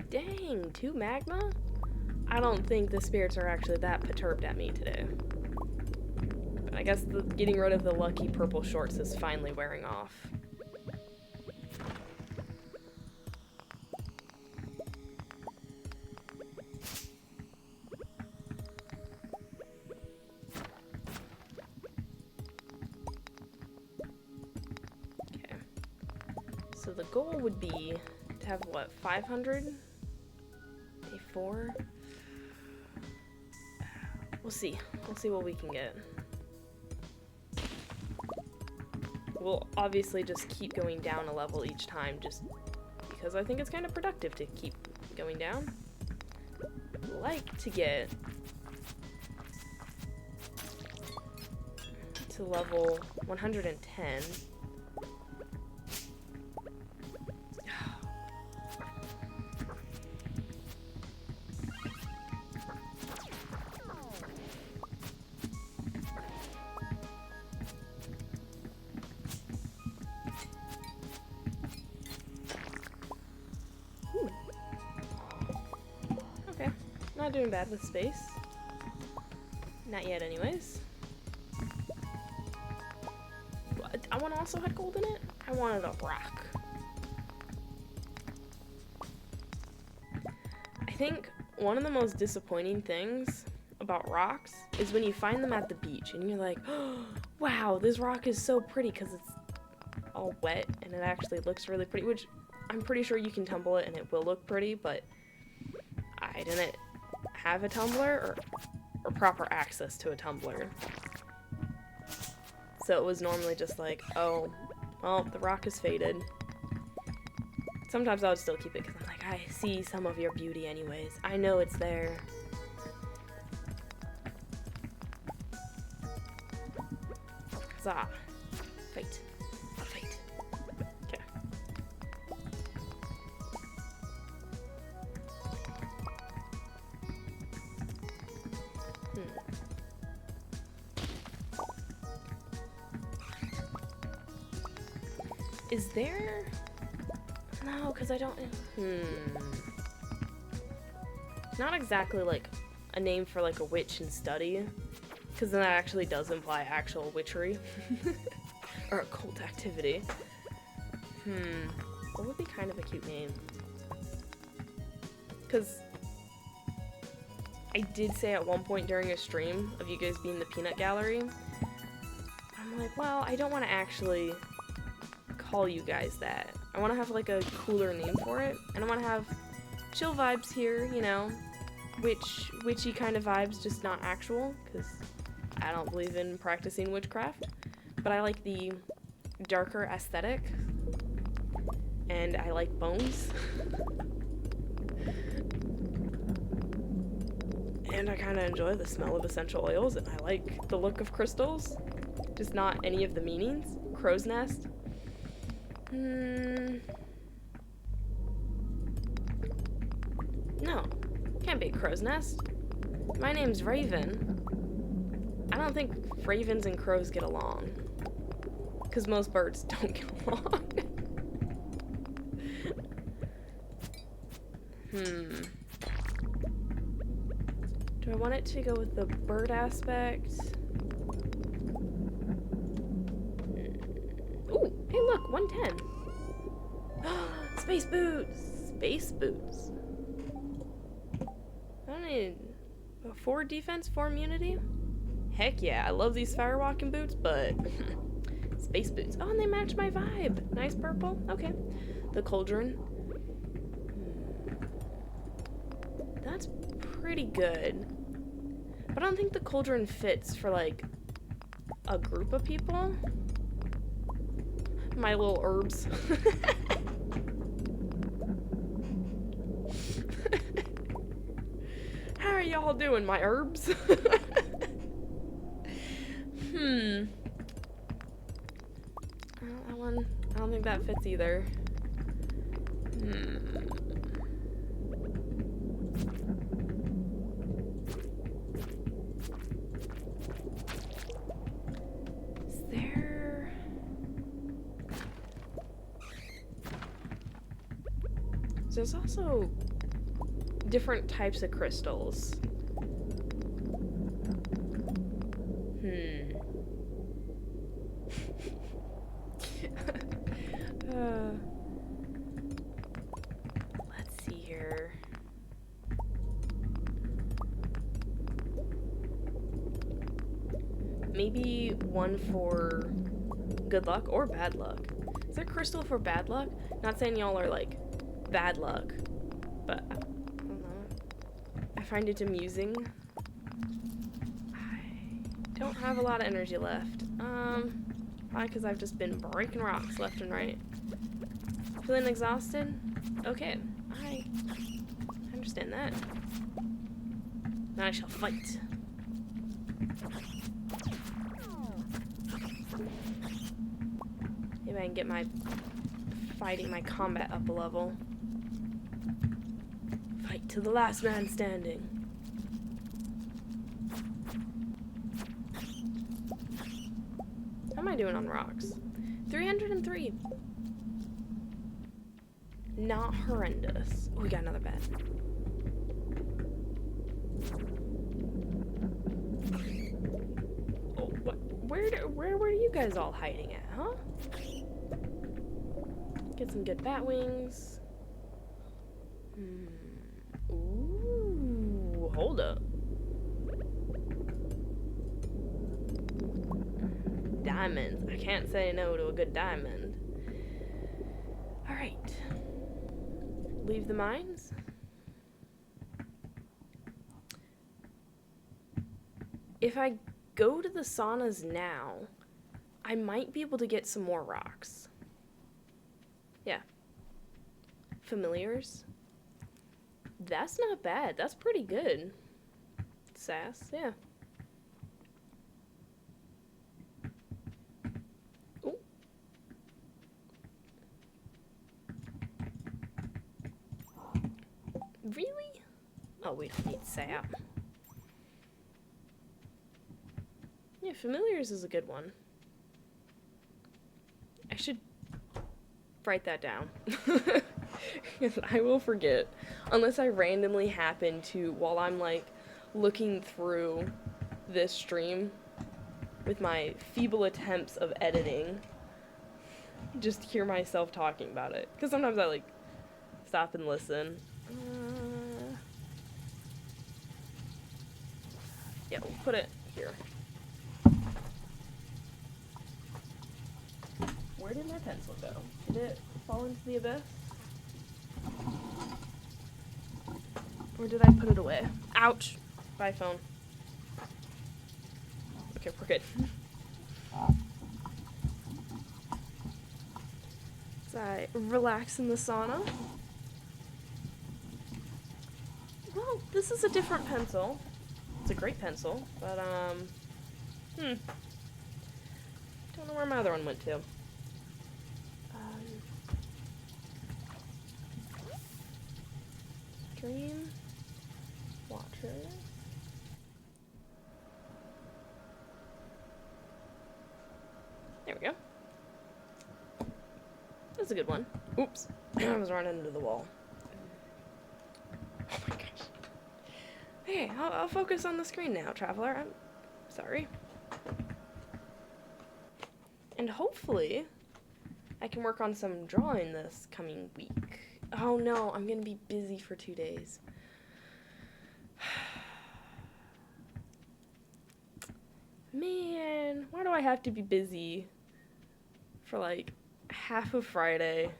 Dang, 2 magma? I don't think the spirits are actually that perturbed at me today. But I guess getting rid of the lucky purple shorts is finally wearing off. So the goal would be to have, what, 500? Day 4? We'll see. We'll see what we can get. We'll obviously just keep going down a level each time, just because I think it's kind of productive to keep going down. I'd like to get to level 110. Okay, not doing bad with space. Not yet anyways. I want to also had gold in it? I wanted a rock. I think one of the most disappointing things about rocks is when you find them at the beach and you're like, oh, wow, this rock is so pretty because it's all wet and it actually looks really pretty, which I'm pretty sure you can tumble it and it will look pretty, but I didn't have a tumbler or proper access to a tumbler. So it was normally just like, oh, well, the rock is faded. Sometimes I would still keep it because I'm like, I see some of your beauty anyways. I know it's there. Huzzah. Fight. Fight. Okay. Is there... No, because I don't... Not exactly, like, a name for, like, a witch in study. Because then that actually does imply actual witchery. Or occult activity. What would be kind of a cute name? Because I did say at one point during a stream of you guys being the peanut gallery, I'm like, well, I don't want to actually call you guys that. I want to have like a cooler name for it, and I want to have chill vibes here, you know, witchy kind of vibes, just not actual, because I don't believe in practicing witchcraft, but I like the darker aesthetic, and I like bones, and I kind of enjoy the smell of essential oils, and I like the look of crystals, just not any of the meanings. Crow's nest. No, can't be a crow's nest. My name's Raven. I don't think ravens and crows get along. Because most birds don't get along. Do I want it to go with the bird aspect? Ooh, hey look, 110. Space boots! Space boots. I don't need 4 defense, 4 immunity? Heck yeah, I love these firewalking boots, but space boots. Oh, and they match my vibe. Nice purple. Okay. The cauldron. That's pretty good. But I don't think the cauldron fits for, like, a group of people. My little herbs. How are y'all doing, my herbs? That one, I don't think that fits either. Is there... There's also different types of crystals. Let's see here. Maybe one for good luck or bad luck. Is there a crystal for bad luck? Not saying y'all are like bad luck, but I don't know. I find it amusing. don't have a lot of energy left. Probably because I've just been breaking rocks left and right. Feeling exhausted? Okay, I understand that. Now I shall fight. Maybe I can get my combat up a level. Fight to the last man standing. How am I doing on rocks? 303. Not horrendous. Oh, we got another bed. Oh, what? Where were you guys all hiding at, huh? Get some good bat wings. Ooh, hold up. Diamonds. I can't say no to a good diamond. Alright. Leave the mines. If I go to the saunas now, I might be able to get some more rocks. Yeah. Familiars. That's not bad. That's pretty good. Sass, yeah. Ooh. Really? Oh, we don't need sap. Yeah, familiars is a good one. I should write that down. Because I will forget. Unless I randomly happen to, while I'm like looking through this stream with my feeble attempts of editing, just hear myself talking about it. Because sometimes I like stop and listen. Yeah, we'll put it here. Where did my pencil go? Did it fall into the abyss? Or did I put it away? Ouch! Bye, phone. Okay, we're good. As I relax in the sauna. Well, this is a different pencil. It's a great pencil, but, don't know where my other one went to. Stream. Watcher. There we go. That's a good one. Oops. I was running into the wall. Oh my gosh. Okay, I'll focus on the screen now, Traveler. I'm sorry. And hopefully, I can work on some drawing this coming week. Oh no, I'm gonna be busy for 2 days. Man, why do I have to be busy for like half of Friday?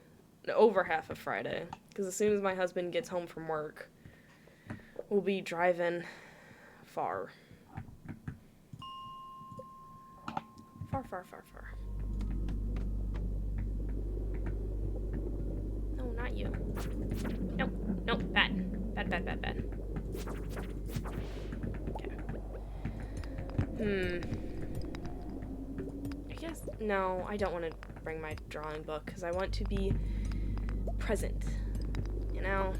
No, over half of Friday. Because as soon as my husband gets home from work, we'll be driving far. Far, far, far, far. No, not you. Nope, nope, bad. Bad, bad, bad, bad. Okay. I guess, no, I don't want to bring my drawing book, because I want to be present, you know?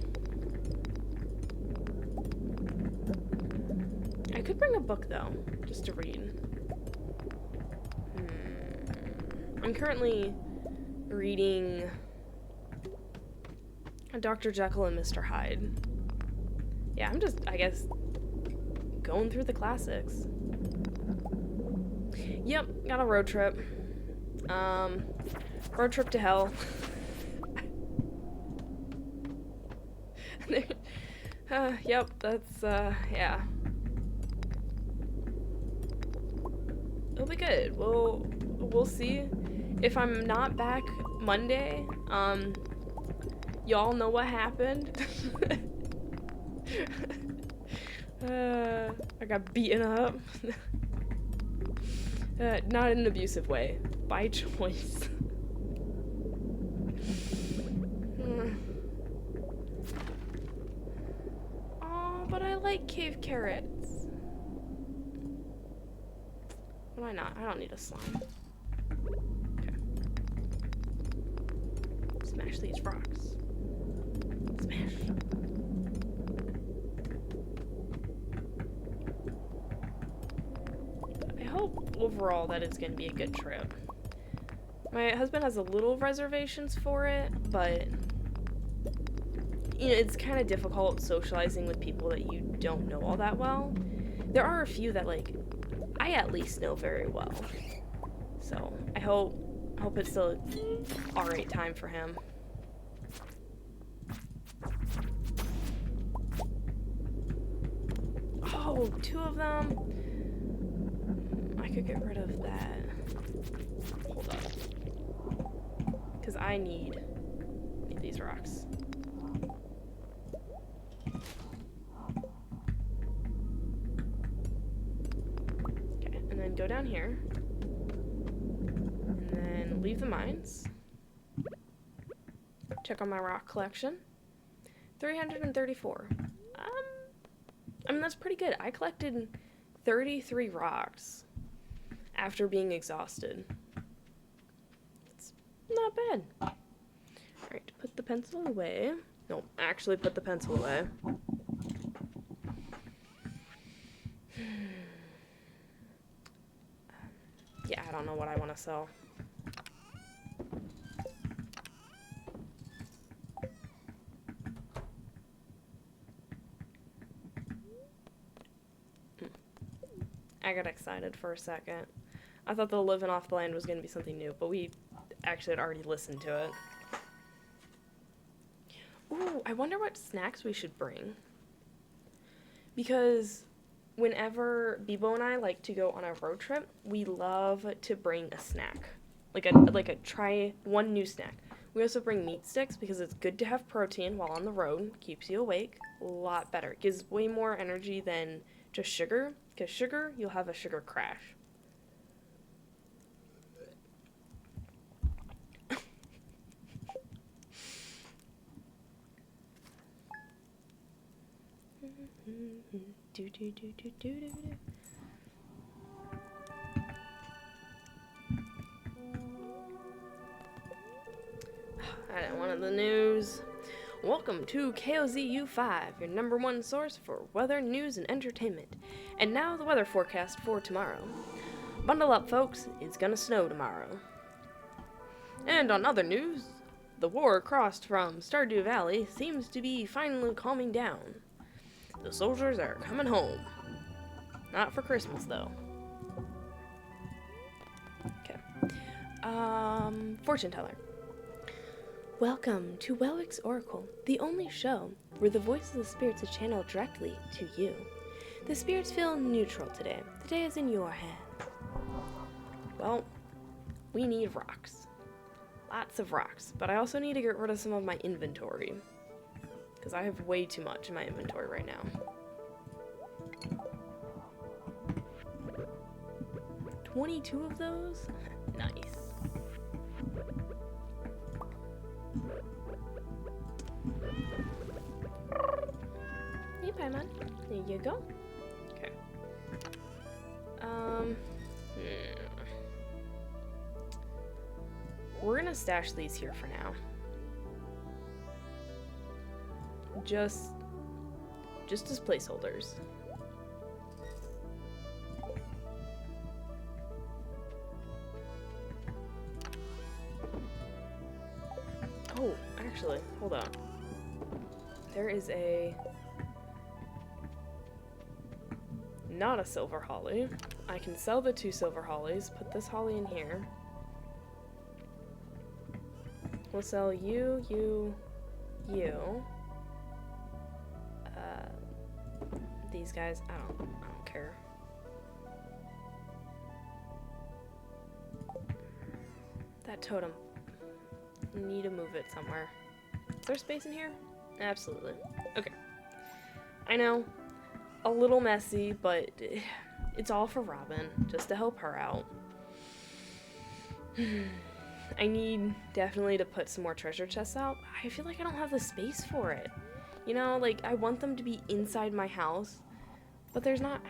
I could bring a book, though, just to read. I'm currently reading Dr. Jekyll and Mr. Hyde. Yeah, I'm just, I guess, going through the classics. Yep, got a road trip. Road trip to hell. Yep, that's, yeah. It'll be good. We'll see. If I'm not back Monday, y'all know what happened. I got beaten up. Not in an abusive way. By choice. Oh, but I like cave carrots. Why not? I don't need a slime. Okay. Smash these rocks. Smash. I hope overall that it's going to be a good trip. My husband has a little reservations for it, but you know, it's kind of difficult socializing with people that you don't know all that well. There are a few that, like, I at least know very well. So, I hope it's still an alright time for him. Oh, 2 of them. I could get rid of that. Hold up. Because I need these rocks. Okay, and then go down here. And then leave the mines. Check on my rock collection. 334. I mean, that's pretty good. I collected 33 rocks after being exhausted. It's not bad. Alright, put the pencil away. No, actually put the pencil away. Yeah, I don't know what I want to sell. I got excited for a second. I thought the living off the land was going to be something new, but we actually had already listened to it. Ooh, I wonder what snacks we should bring. Because whenever Bebo and I like to go on a road trip, we love to bring a snack. Like a try one new snack. We also bring meat sticks because it's good to have protein while on the road. Keeps you awake. A lot better. It gives way more energy than just sugar. Because sugar, you'll have a sugar crash. I didn't want the news. Welcome to KOZU5, your #1 source for weather, news, and entertainment. And now the weather forecast for tomorrow. Bundle up, folks. It's gonna snow tomorrow. And on other news, the war across from Stardew Valley seems to be finally calming down. The soldiers are coming home. Not for Christmas, though. Okay. Fortune teller. Welcome to Welwick's Oracle, the only show where the voice of the spirits is channeled directly to you. The spirits feel neutral today. The day is in your hand. Well, we need rocks. Lots of rocks, but I also need to get rid of some of my inventory. Because I have way too much in my inventory right now. 22 of those? Nice. Hey, Paimon. There you go. Okay. We're gonna stash these here for now. Just as placeholders. Oh, actually, hold on. There is not a silver holly. I can sell the 2 silver hollies, put this holly in here. We'll sell you. These guys, I don't care. That totem, need to move it somewhere. Is there space in here? Absolutely. Okay. I know, a little messy, but It's all for Robin, just to help her out. I need definitely to put some more treasure chests out. I feel like I don't have the space for it. You know, like, I want them to be inside my house, but there's not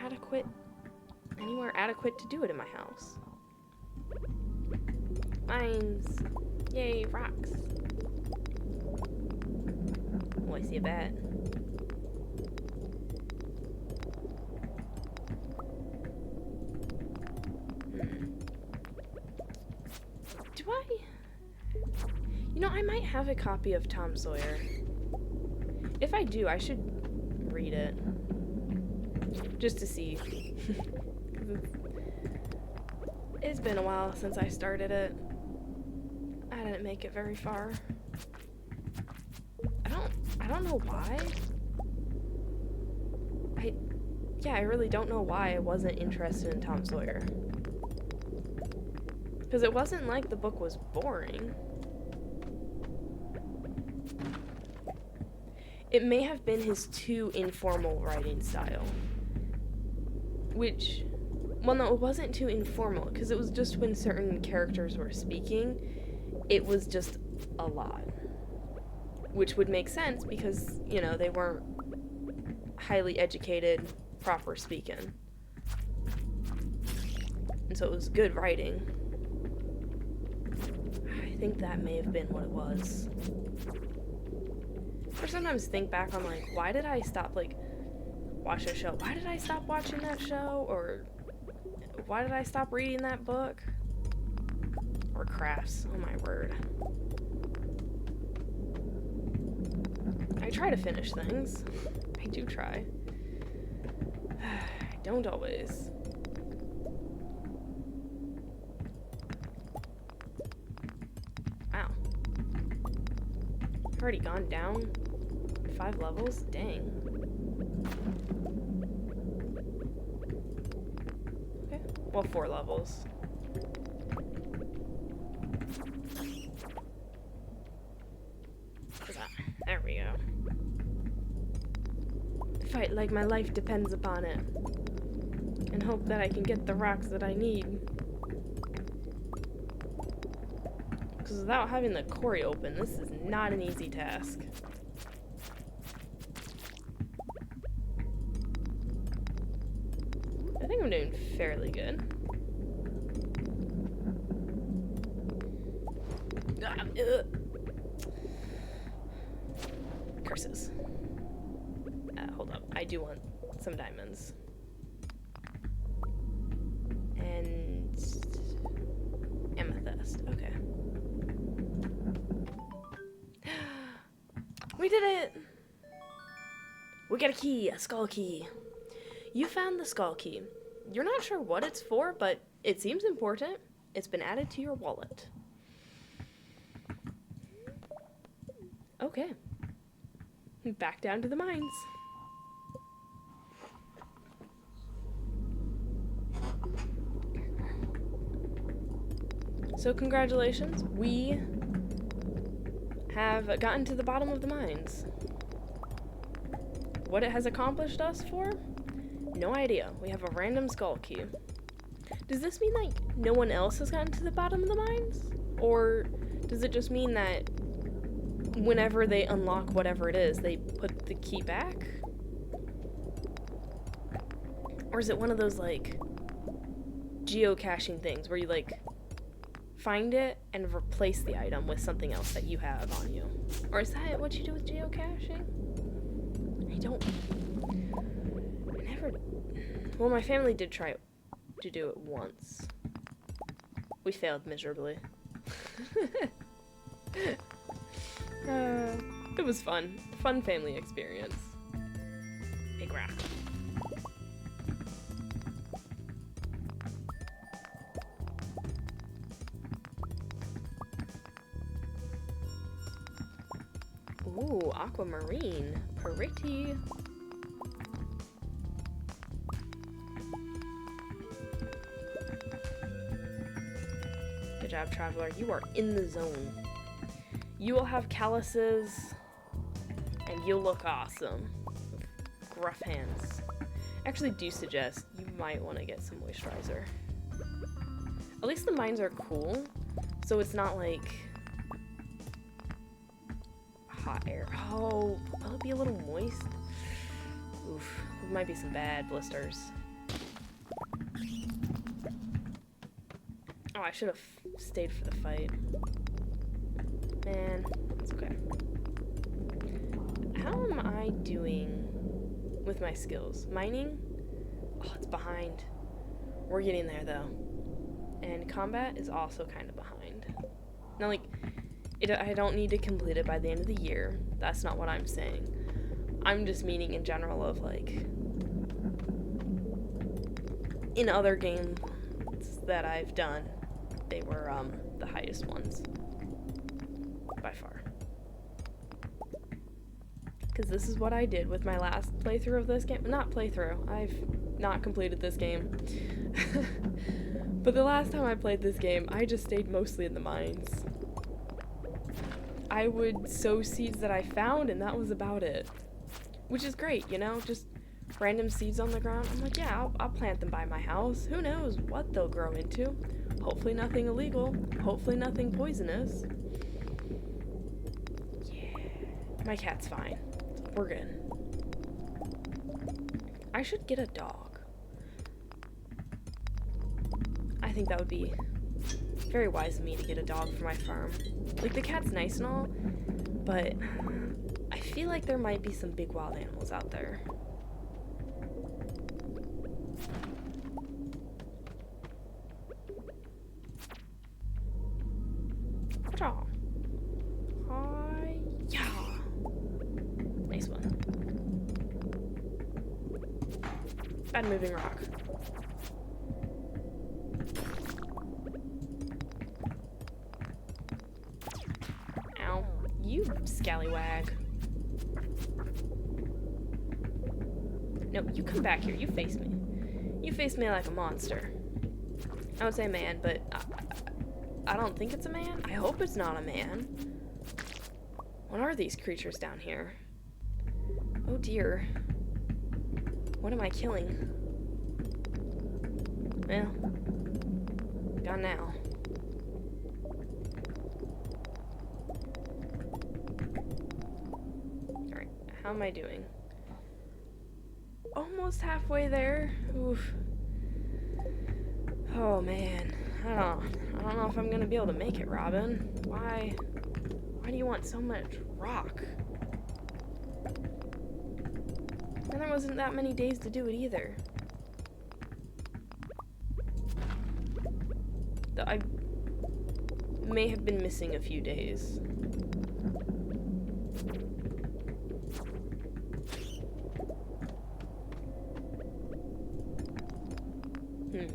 anywhere adequate to do it in my house. Mines. Yay, rocks. Oh, I see a bat. Do I? You know, I might have a copy of Tom Sawyer. If I do, I should read it. Just to see. It's been a while since I started it. I didn't make it very far. I don't know why. I really don't know why I wasn't interested in Tom Sawyer. Because it wasn't like the book was boring. It may have been his too informal writing style. Which, well, no, it wasn't too informal, because it was just when certain characters were speaking, it was just a lot. Which would make sense because, you know, they weren't highly educated, proper speaking. And so it was good writing. I think that may have been what it was. Or sometimes think back on, like, why did I stop, like, watch a show? Why did I stop watching that show? Or why did I stop reading that book? Or crafts, oh my word. I try to finish things. I do try. I don't always. Wow. I've already gone down 5 levels? Dang. Okay. Well, 4 levels. There we go. Fight like my life depends upon it. And hope that I can get the rocks that I need. Because without having the quarry open, this is not an easy task. I think I'm doing fairly good. Curses. Hold up. I do want some diamonds. And amethyst. Okay. We did it! We got a key, a skull key. You found the skull key. You're not sure what it's for, but it seems important. It's been added to your wallet. Okay. Back down to the mines. So congratulations, we have gotten to the bottom of the mines. What it has accomplished us for? No idea. We have a random skull key. Does this mean, like, no one else has gotten to the bottom of the mines? Or does it just mean that whenever they unlock whatever it is, they put the key back? Or is it one of those, like, geocaching things where you, like, find it and replace the item with something else that you have on you? Or is that what you do with geocaching? Well, my family did try to do it once. We failed miserably. It was fun. Fun family experience. Big rock. Ooh, aquamarine. Pretty. Good job, traveler. You are in the zone. You will have calluses, and you'll look awesome. Gruff hands. actually do suggest you might want to get some moisturizer. At least the mines are cool, so it's not like hot air. Oh, will it be a little moist? Oof, there might be some bad blisters. Oh, I should have stayed for the fight. Man, it's okay. How am I doing with my skills? Mining? Oh, it's behind. We're getting there, though. And combat is also kind of behind. Now, like, I don't need to complete it by the end of the year. That's not what I'm saying. I'm just meaning in general of, like, in other games that I've done, they were, the highest ones. By far. Because this is what I did with my last playthrough of this game. Not playthrough. I've not completed this game. But the last time I played this game, I just stayed mostly in the mines. I would sow seeds that I found, and that was about it. Which is great, you know? Just random seeds on the ground. I'm like, yeah, I'll plant them by my house. Who knows what they'll grow into. Hopefully nothing illegal. Hopefully nothing poisonous. Yeah. My cat's fine. We're good. I should get a dog. I think that would be very wise of me to get a dog for my farm. Like, the cat's nice and all, but I feel like there might be some big wild animals out there. Ta-ta. Hi-ya. Nice one. Bad moving rock. Ow. You scallywag. No, you come back here. You face me. You face me like a monster. I would say man, but I don't think it's a man. I hope it's not a man. What are these creatures down here? Oh dear. What am I killing? Well, gone now. Alright, how am I doing? Almost halfway there. Oof. Oh man. I don't know if I'm gonna be able to make it, Robin. Why do you want so much rock? And there wasn't that many days to do it either. I may have been missing a few days. Oof.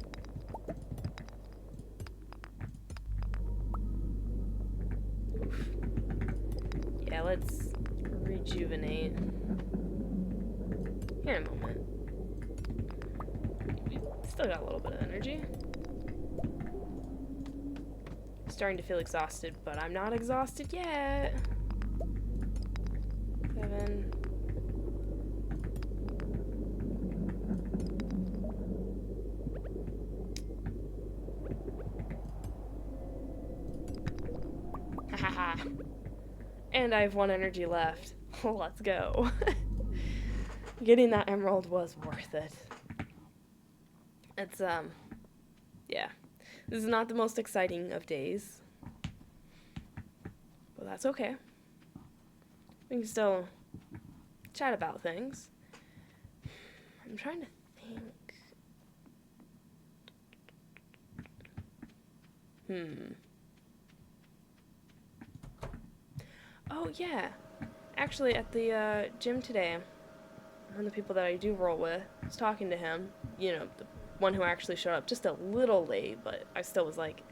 Yeah, let's rejuvenate. Here in a moment. Still got a little bit of energy. Starting to feel exhausted, but I'm not exhausted yet. 7. Haha. And I have 1 energy left. Let's go. Getting that emerald was worth it. It's, yeah. This is not the most exciting of days. But that's okay. We can still chat about things. I'm trying to think. Oh, yeah. Actually, at the gym today, one of the people that I do roll with, I was talking to him. You know, the one who actually showed up just a little late, but I still was like,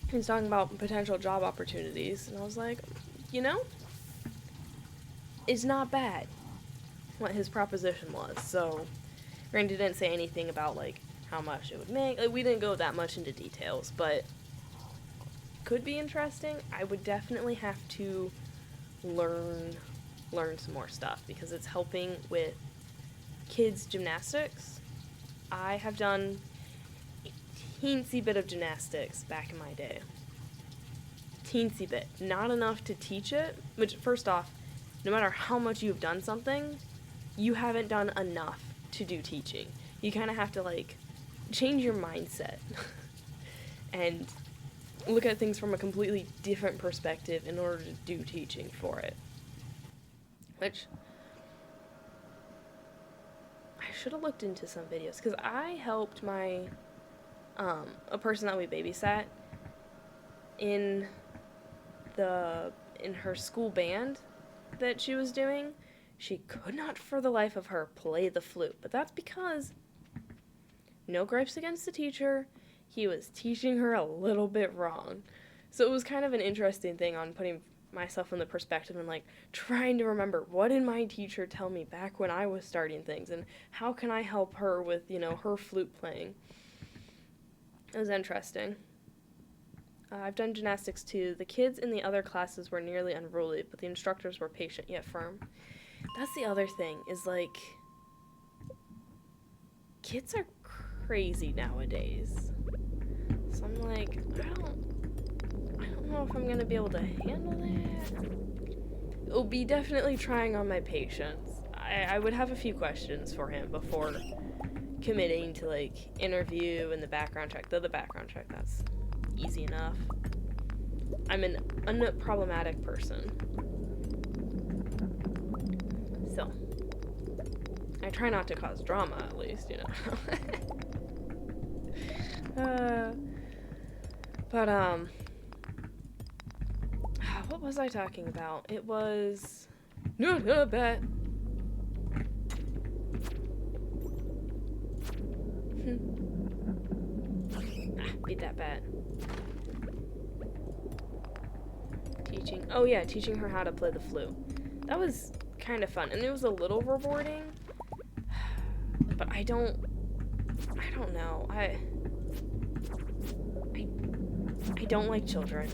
He was talking about potential job opportunities, and I was like, you know, it's not bad what his proposition was. So, granted, didn't say anything about, like, how much it would make. Like, we didn't go that much into details, but could be interesting. I would definitely have to learn learn some more stuff because it's helping with kids' gymnastics. I have done a teensy bit of gymnastics back in my day. Teensy bit. Not enough to teach it, which, first off, no matter how much you've done something, you haven't done enough to do teaching. You kind of have to, like, change your mindset and look at things from a completely different perspective in order to do teaching for it. Which, I should have looked into some videos, because I helped my, a person that we babysat in her school band that she was doing. She could not for the life of her play the flute, but that's because, no gripes against the teacher, he was teaching her a little bit wrong. So it was kind of an interesting thing on putting myself in the perspective and, like, trying to remember, what did my teacher tell me back when I was starting things, and how can I help her with, her flute playing. It was interesting. I've done gymnastics too. The kids in the other classes were nearly unruly, but the instructors were patient yet firm. That's the other thing, is, like, kids are crazy nowadays. So I'm like, I don't know if I'm gonna be able to handle that. It'll be definitely trying on my patience. I would have a few questions for him before committing to, like, interview and the background check. Though the background check, that's easy enough. I'm an unproblematic person. So, I try not to cause drama, at least, what was I talking about? It was... Not a bet. Beat that bat. Teaching her how to play the flute. That was kind of fun, and it was a little rewarding, but I don't know. I don't like children.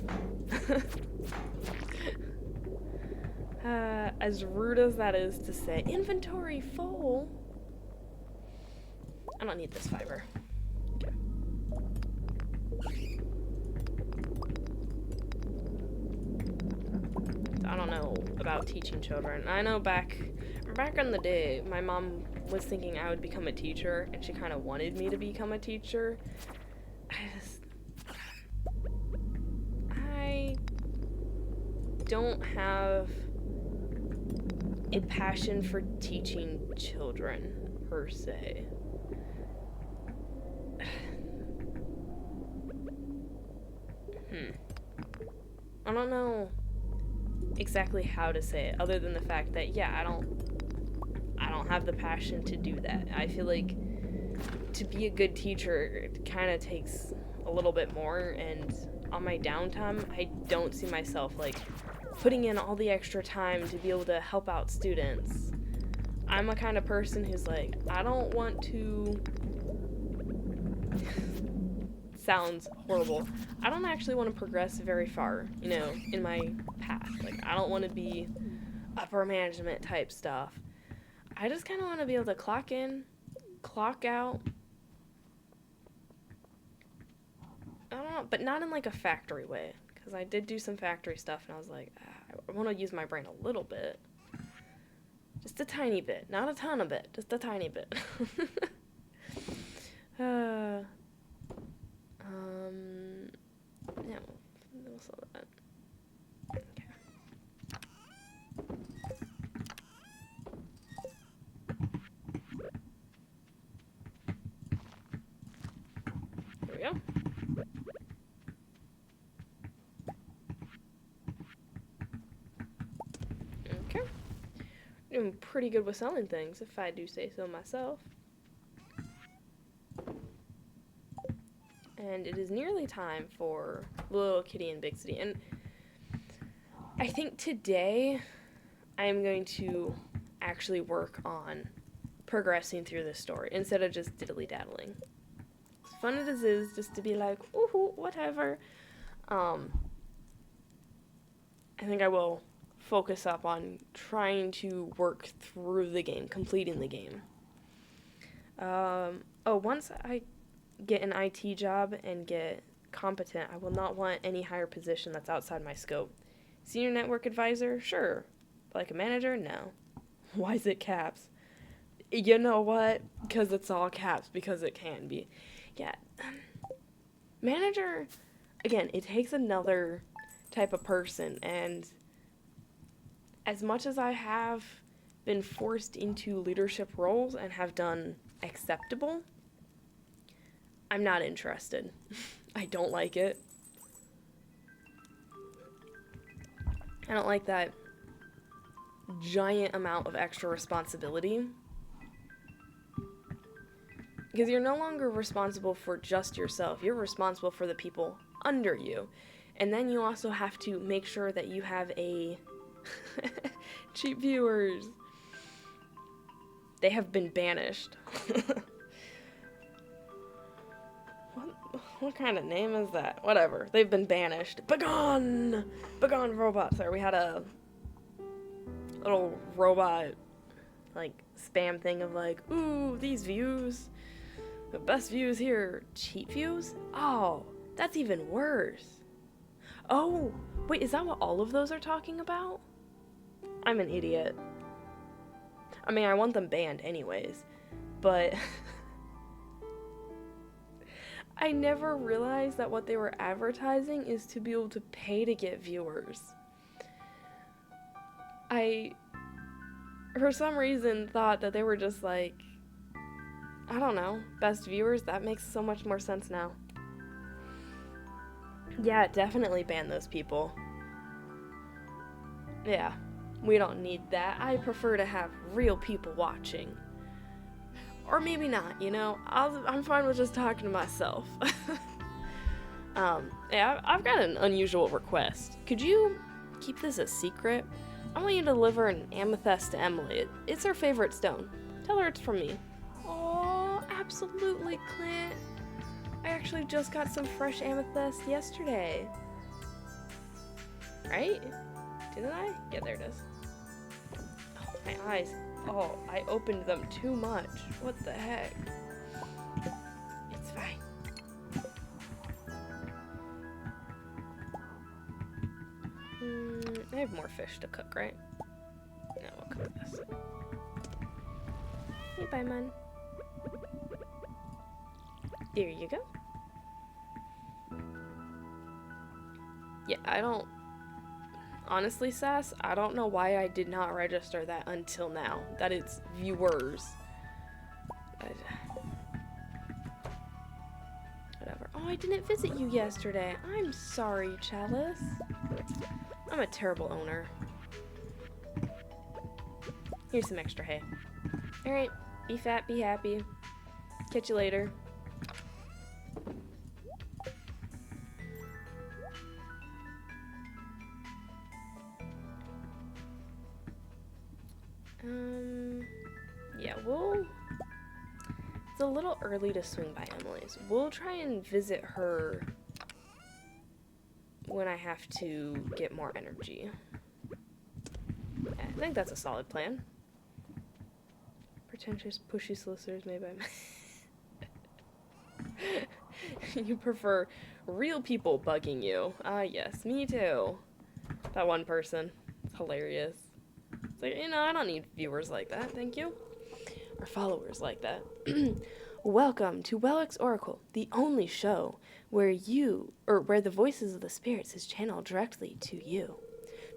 As rude as that is to say, inventory full. I don't need this fiber. Okay. I don't know about teaching children. I know back in the day, my mom was thinking I would become a teacher, and she kind of wanted me to become a teacher. I don't have a passion for teaching children, per se. I don't know exactly how to say it, other than the fact that, yeah, I don't have the passion to do that. I feel like to be a good teacher, it kind of takes a little bit more, and on my downtime, I don't see myself, like, putting in all the extra time to be able to help out students. I'm a kind of person who's like, I don't want to... sounds horrible. I don't actually want to progress very far, in my path. Like, I don't want to be upper management type stuff. I just kind of want to be able to clock in, clock out. I don't know, but not in, like, a factory way. Because I did do some factory stuff, and I was like, I want to use my brain a little bit. Just a tiny bit. Not a ton of it. Just a tiny bit. Yeah, we'll sell that. Okay. There we go. Okay. Doing pretty good with selling things, if I do say so myself. And it is nearly time for Little Kitty and Big City. And I think today I am going to actually work on progressing through this story instead of just diddly-daddling. As fun as it is just to be like, woohoo, whatever. I think I will focus up on trying to work through the game, completing the game. Once I get an IT job and get competent, I will not want any higher position that's outside my scope. Senior network advisor? Sure. Like a manager? No. Why is it caps? You know what? Because it's all caps, because it can be. Yeah. Manager, again, it takes another type of person, and as much as I have been forced into leadership roles and have done acceptable, I'm not interested. I don't like it. I don't like that giant amount of extra responsibility. Because you're no longer responsible for just yourself. You're responsible for the people under you. And then you also have to make sure that you have a... cheap viewers. They have been banished. What kind of name is that? Whatever. They've been banished. Begone! Begone, robots. Sorry, we had a little robot, like, spam thing of like, ooh, these views. The best views here. Cheap views? Oh, that's even worse. Oh, wait, is that what all of those are talking about? I'm an idiot. I mean, I want them banned anyways, but I never realized that what they were advertising is to be able to pay to get viewers. I, for some reason, thought that they were just like, I don't know, best viewers. That makes so much more sense now. Yeah, definitely ban those people. Yeah, we don't need that. I prefer to have real people watching. Or maybe not, you know? I'm fine with just talking to myself. Yeah, I've got an unusual request. Could you keep this a secret? I want you to deliver an amethyst to Emily. It's her favorite stone. Tell her it's from me. Oh, absolutely, Clint. I actually just got some fresh amethyst yesterday. Right? Didn't I? Yeah, there it is. Oh, my eyes. Oh, I opened them too much. What the heck? It's fine. I have more fish to cook, right? No, we'll cook this. Hey, bye, man. There you go. Yeah, I don't... Honestly, Sass, I don't know why I did not register that until now. That it's viewers. Whatever. Oh, I didn't visit you yesterday. I'm sorry, Chalice. I'm a terrible owner. Here's some extra hay. Alright, be fat, be happy. Catch you later. Yeah, it's a little early to swing by Emily's. We'll try and visit her when I have to get more energy. Yeah, I think that's a solid plan. Pretentious, pushy solicitors made by You prefer real people bugging you. Ah, yes, me too. That one person. It's hilarious. It's like, you know, I don't need viewers like that, thank you. Or followers like that. Welcome to Wellick's Oracle, the only show where where the voices of the spirits is channeled directly to you.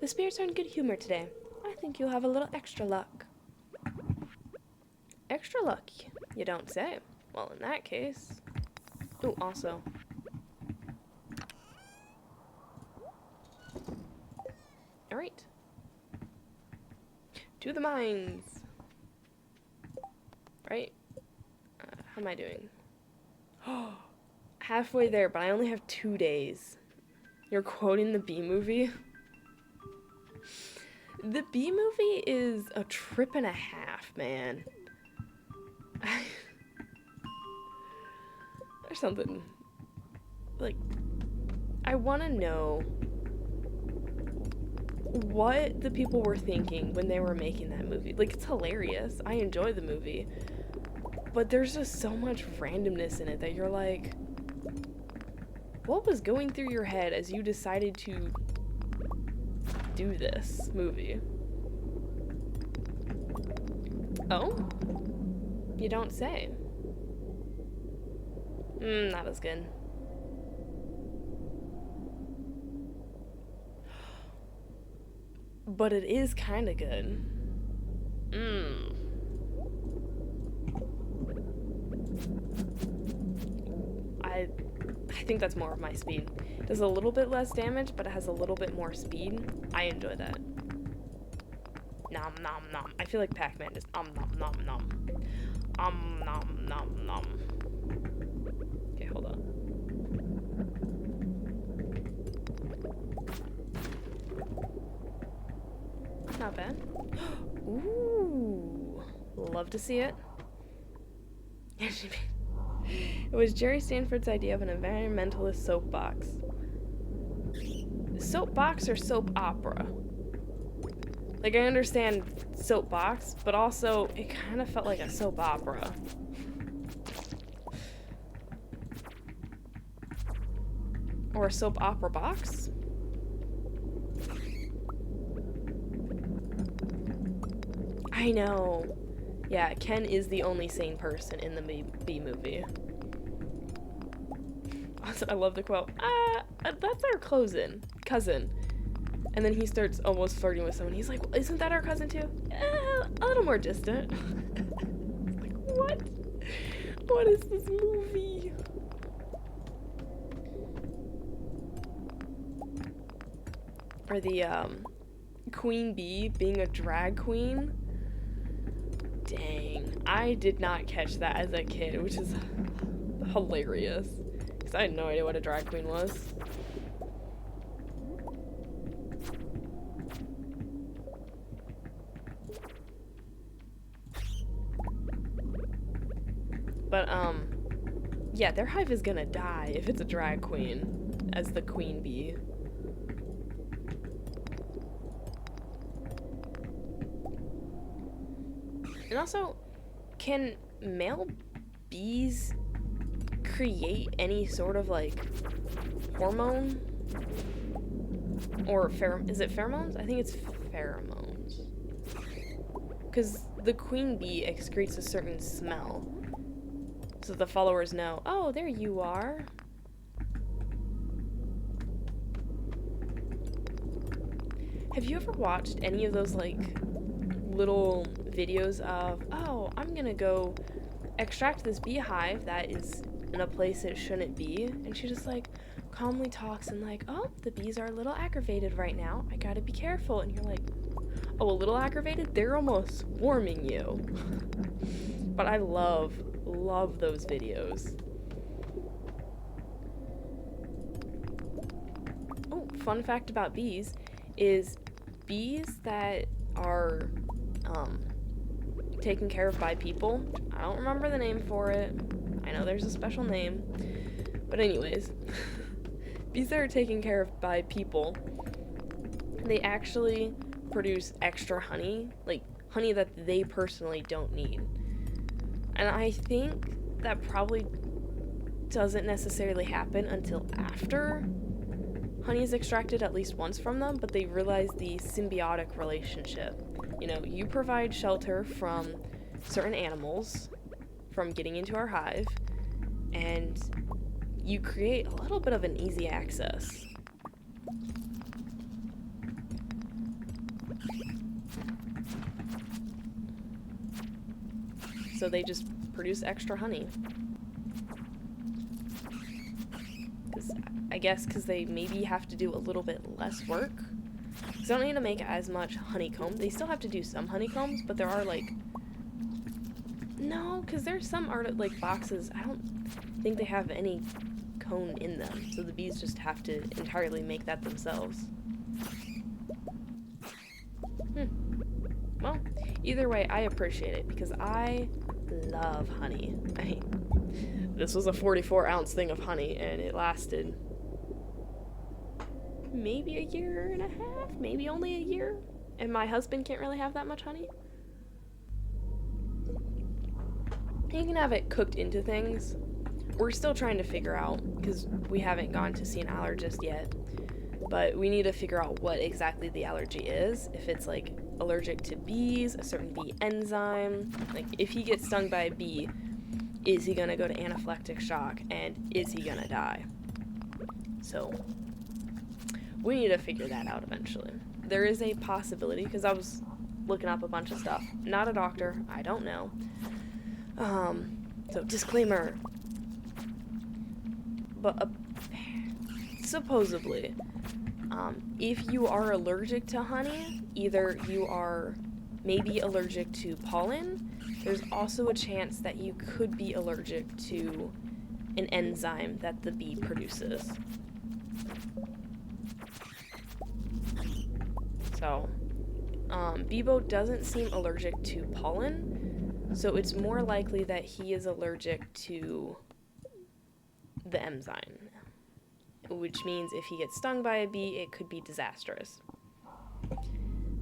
The spirits are in good humor today. I think you'll have a little extra luck. Extra luck, you don't say. Well, in that case... Ooh, also... Alright. To the mines! Right? How am I doing? Halfway there, but I only have 2 days. You're quoting the B-movie? The B-movie is a trip and a half, man. There's something... Like, I want to know what the people were thinking when they were making that movie. Like, it's hilarious. I enjoy the movie. But there's just so much randomness in it that you're like, what was going through your head as you decided to do this movie? Oh? You don't say. Not as good. But it is kind of good. I think that's more of my speed. It does a little bit less damage, but it has a little bit more speed. I enjoy that. Nom nom nom. I feel like Pac-Man just nom nom nom. Nom nom nom. Okay, hold on. Not bad. Ooh. Love to see it. It was Jerry Stanford's idea of an environmentalist soapbox. Soapbox or soap opera? Like, I understand soapbox, but also it kind of felt like a soap opera. Or a soap opera box? I know. Yeah, Ken is the only sane person in the Bee movie. Also, I love the quote, that's our cousin. And then he starts almost flirting with someone. He's like, well, isn't that our cousin too? A little more distant. Like, what? What is this movie? Or the, Queen Bee being a drag queen. Dang, I did not catch that as a kid, which is hilarious. Because I had no idea what a drag queen was. But, yeah, their hive is gonna die if it's a drag queen as the queen bee. And also, can male bees create any sort of, like, hormone? Or is it pheromones? I think it's pheromones. Because the queen bee excretes a certain smell. So the followers know, oh, there you are. Have you ever watched any of those, like, little videos of, oh, I'm gonna go extract this beehive that is in a place it shouldn't be, and she just, like, calmly talks and, like, oh, the bees are a little aggravated right now, I gotta be careful, and you're like, oh, a little aggravated? They're almost swarming you. But I love those videos. Oh, fun fact about bees is bees that are taken care of by people. I don't remember the name for it. I know there's a special name. But anyways, bees that are taken care of by people, they actually produce extra honey, like honey that they personally don't need. And I think that probably doesn't necessarily happen until after honey is extracted at least once from them, but they realize the symbiotic relationship. You know, you provide shelter from certain animals from getting into our hive, and you create a little bit of an easy access. So they just produce extra honey. I guess because they maybe have to do a little bit less work. Because they don't need to make as much honeycomb. They still have to do some honeycombs, but there are, like... No, because there's some like boxes, I don't think they have any comb in them. So the bees just have to entirely make that themselves. Well, either way, I appreciate it because I love honey. This was a 44-ounce thing of honey, and it lasted maybe a year and a half, maybe only a year. And my husband can't really have that much honey. You can have it cooked into things. We're still trying to figure out, because we haven't gone to see an allergist yet, but we need to figure out what exactly the allergy is. If it's like allergic to bees, a certain bee enzyme, like if he gets stung by a bee, is he gonna go to anaphylactic shock, and is he gonna die? So we need to figure that out eventually. There is a possibility, because I was looking up a bunch of stuff. Not a doctor, I don't know. So disclaimer. But supposedly, if you are allergic to honey, either you are maybe allergic to pollen, there's also a chance that you could be allergic to an enzyme that the bee produces. So, Bebo doesn't seem allergic to pollen, so it's more likely that he is allergic to the enzyme, which means if he gets stung by a bee, it could be disastrous.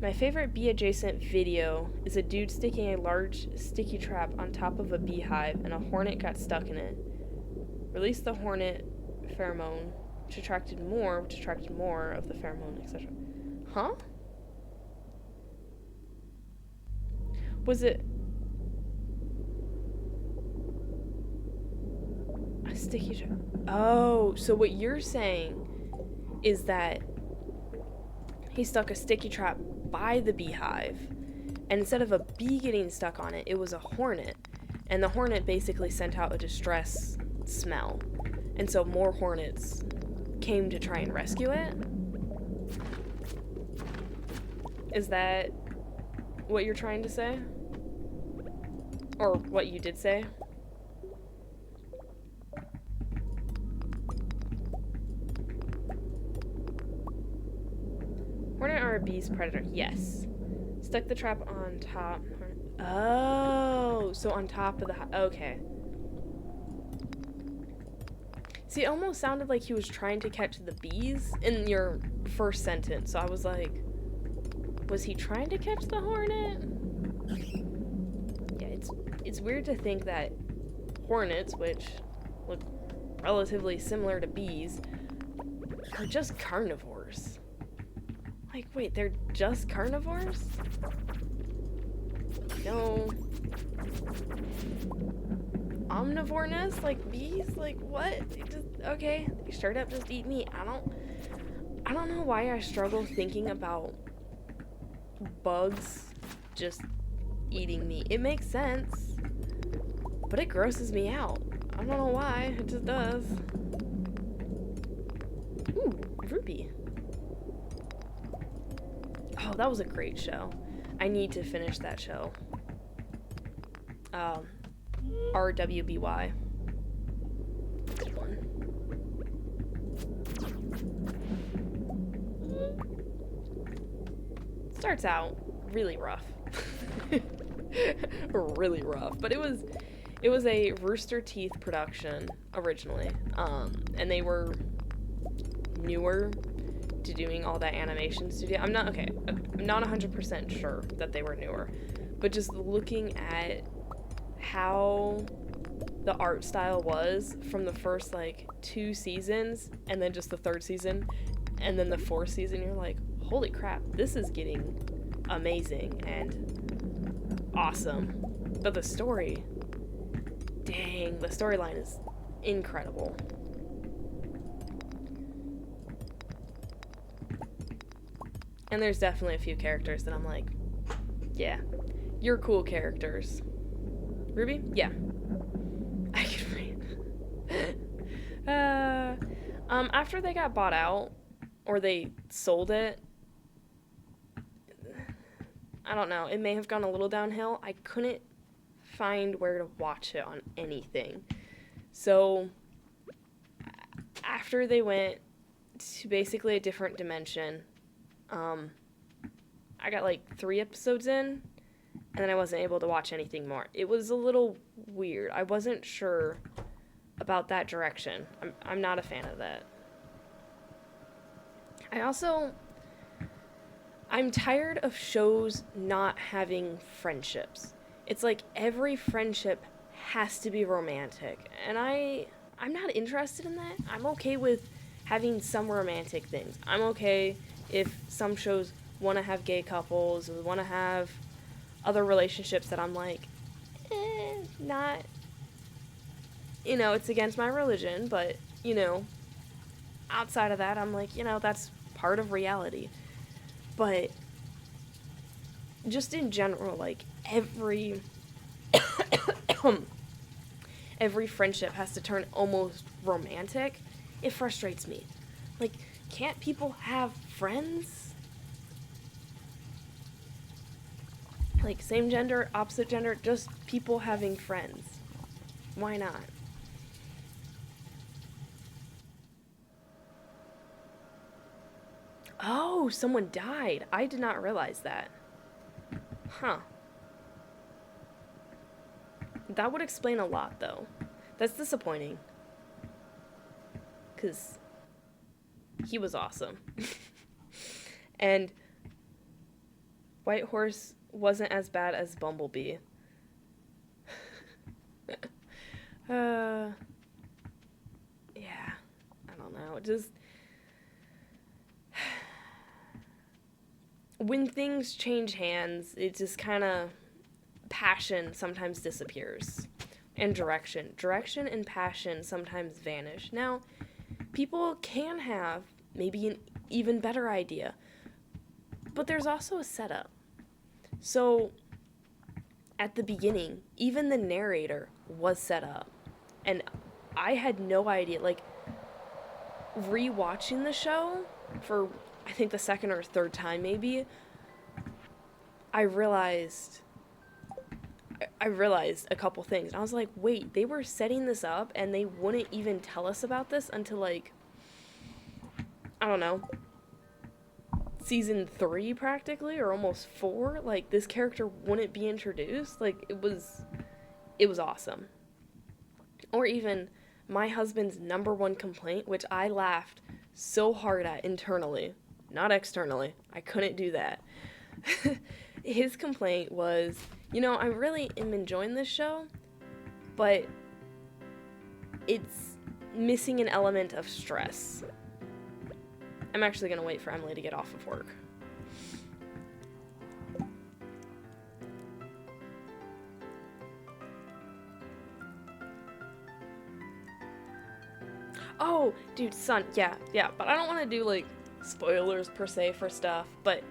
My favorite bee-adjacent video is a dude sticking a large sticky trap on top of a beehive and a hornet got stuck in it. Released the hornet pheromone, which attracted more of the pheromone, etc. Huh? Was it a sticky trap? Oh, so what you're saying is that he stuck a sticky trap by the beehive, and instead of a bee getting stuck on it, it was a hornet, and the hornet basically sent out a distress smell, and so more hornets came to try and rescue it? Is that what you're trying to say? Or what you did say? Hornet are a bee's predator. Yes. Stuck the trap on top. Oh, so on top of the... Okay. See, it almost sounded like he was trying to catch the bees in your first sentence. So I was like, was he trying to catch the hornet? Yeah, it's weird to think that hornets, which look relatively similar to bees, are just carnivores. Like, wait, they're just carnivores? No. Omnivoreness? Like bees? Like, what? Okay, they straight up just eat meat. I don't know why I struggle thinking about bugs just eating meat. It makes sense, but it grosses me out. I don't know why, it just does. Ooh, Ruby. Oh, that was a great show. I need to finish that show. RWBY. Good one. Starts out really rough. Really rough. But it was a Rooster Teeth production originally. And they were newer to doing all that animation studio. I'm not 100% sure that they were newer, but just looking at how the art style was from the first like 2 seasons and then just the 3rd season and then the 4th season, you're like, holy crap, this is getting amazing and awesome. But the story, dang, the storyline is incredible. And there's definitely a few characters that I'm like, yeah, you're cool characters. Ruby? Yeah. I can read. After they got bought out, or they sold it, I don't know, it may have gone a little downhill. I couldn't find where to watch it on anything. So, after they went to basically a different dimension, I got like 3 episodes in, and then I wasn't able to watch anything more. It was a little weird. I wasn't sure about that direction. I'm not a fan of that. I also, I'm tired of shows not having friendships. It's like every friendship has to be romantic, and I'm not interested in that. I'm okay with having some romantic things. I'm okay if some shows want to have gay couples or want to have other relationships that I'm like, not, it's against my religion, but, outside of that, I'm like, that's part of reality. But just in general, like, every friendship has to turn almost romantic. It frustrates me. Like, can't people have friends? Like, same gender, opposite gender, just people having friends. Why not? Oh, someone died. I did not realize that. Huh. That would explain a lot, though. That's disappointing. Because he was awesome. And White Horse wasn't as bad as Bumblebee. Yeah, I don't know. Just when things change hands, it just kind of passion sometimes disappears, and direction and passion sometimes vanish. Now, people can have maybe an even better idea, but there's also a setup. So at the beginning, even the narrator was set up, and I had no idea. Like, rewatching the show for I think the second or third time maybe, I realized a couple things. I was like, wait, they were setting this up and they wouldn't even tell us about this until, like, I don't know, season 3 practically, or almost 4. Like, this character wouldn't be introduced. Like, it was awesome. Or even my husband's number one complaint, which I laughed so hard at internally, not externally. I couldn't do that. His complaint was, I really am enjoying this show, but it's missing an element of stress. I'm actually going to wait for Emily to get off of work. Oh, dude, son, yeah, but I don't want to do, like, spoilers per se for stuff, but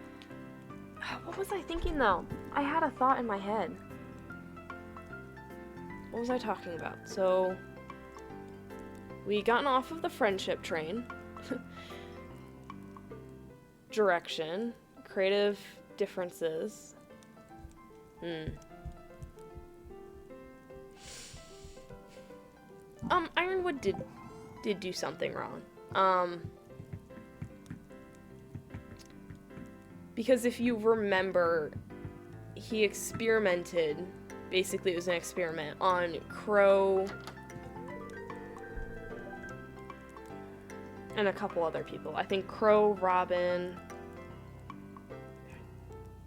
what was I thinking, though? I had a thought in my head. What was I talking about? So, we gotten off of the friendship train. Direction. Creative differences. Ironwood did do something wrong. Because if you remember, he experimented, basically it was an experiment, on Crow and a couple other people. I think Crow, Robin,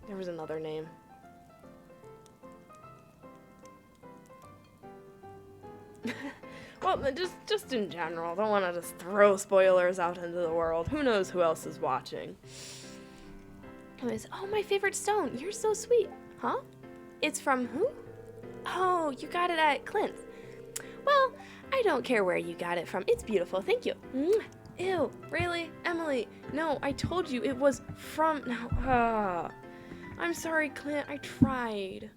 there was another name. Well, just in general, don't want to just throw spoilers out into the world. Who knows who else is watching. Anyways, oh, my favorite stone. You're so sweet. Huh? It's from who? Oh, you got it at Clint's. Well, I don't care where you got it from. It's beautiful. Thank you. Ew, really? Emily? No, I told you it was from... No, I'm sorry, Clint. I tried.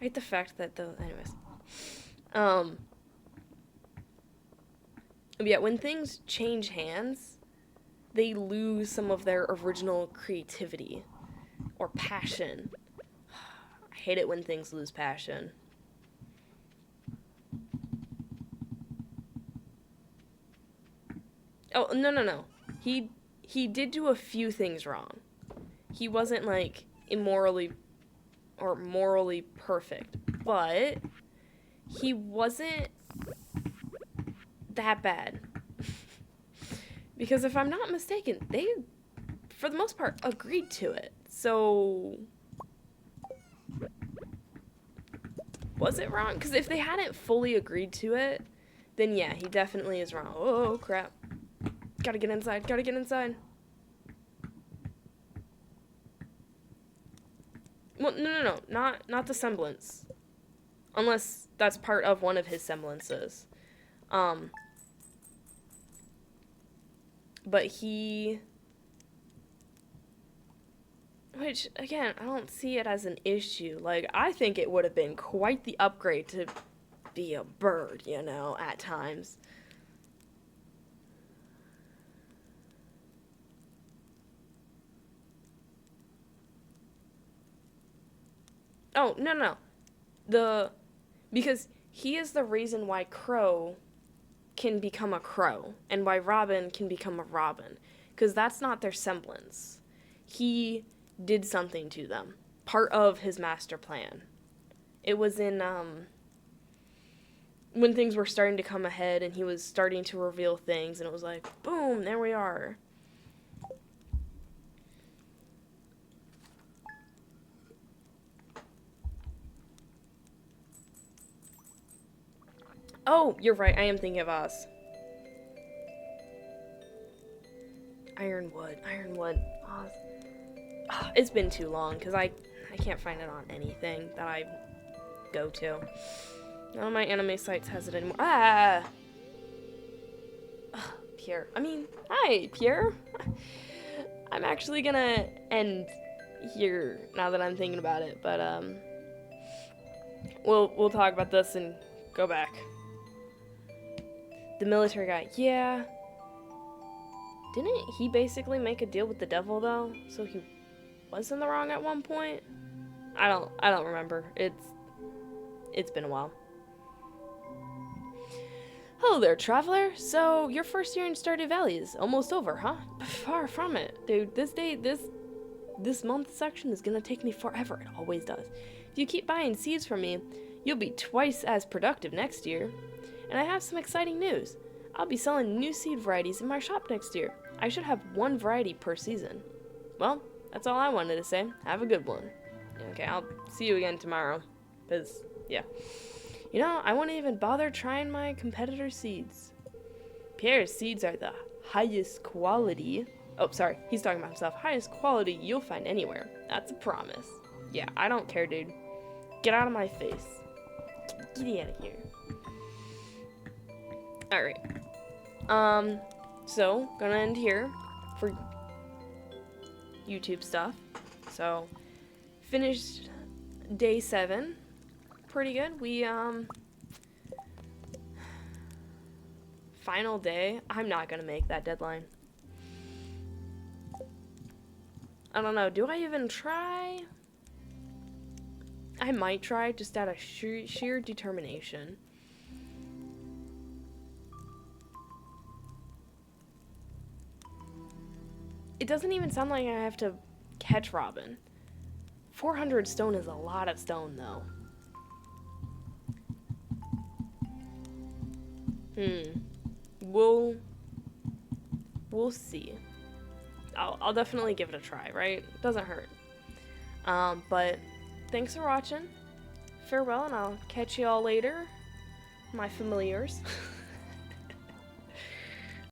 I hate the fact that the... Anyways. Yeah, when things change hands, they lose some of their original creativity or passion. I hate it when things lose passion. Oh, no. He did do a few things wrong. He wasn't, like, immorally or morally perfect, but he wasn't that bad. Because if I'm not mistaken, they for the most part, agreed to it. So, was it wrong? Because if they hadn't fully agreed to it, then yeah, he definitely is wrong. Oh, crap. Gotta get inside, gotta get inside. Well, no, not the semblance. Unless that's part of one of his semblances. But he... Which, again, I don't see it as an issue. Like, I think it would have been quite the upgrade to be a bird, you know, at times. Oh, no. Because he is the reason why Crow can become a crow, and why Robin can become a robin. Because that's not their semblance. He did something to them. Part of his master plan. It was in, when things were starting to come ahead, and he was starting to reveal things, and it was like, boom, there we are. Oh, you're right, I am thinking of Oz. Ironwood. Oz. Oh, it's been too long, because I can't find it on anything that I go to. None of my anime sites has it anymore. Ah! Ugh, Pierre. Hi, Pierre. I'm actually gonna end here, now that I'm thinking about it, but, we'll talk about this and go back. The military guy, yeah. Didn't he basically make a deal with the devil, though? So he was in the wrong at one point? I don't remember. It's been a while. Hello there, traveler. So, your first year in Stardew Valley is almost over, huh? Far from it. Dude, this month section is gonna take me forever. It always does. If you keep buying seeds from me, you'll be twice as productive next year. And I have some exciting news. I'll be selling new seed varieties in my shop next year. I should have one variety per season. Well, that's all I wanted to say. Have a good one. Okay, I'll see you again tomorrow. Because, yeah. You know, I won't even bother trying my competitor's seeds. Pierre's seeds are the highest quality. Oh, sorry, he's talking about himself. Highest quality you'll find anywhere. That's a promise. Yeah, I don't care, dude. Get out of my face. Get out of here. Alright. So, gonna end here for YouTube stuff. So, finished day 7. Pretty good. We, final day. I'm not gonna make that deadline. I don't know. Do I even try? I might try, just out of sheer determination. It doesn't even sound like I have to catch Robin. 400 stone is a lot of stone, though. We'll see. I'll definitely give it a try, right? Doesn't hurt. But thanks for watching. Farewell, and I'll catch you all later, my familiars.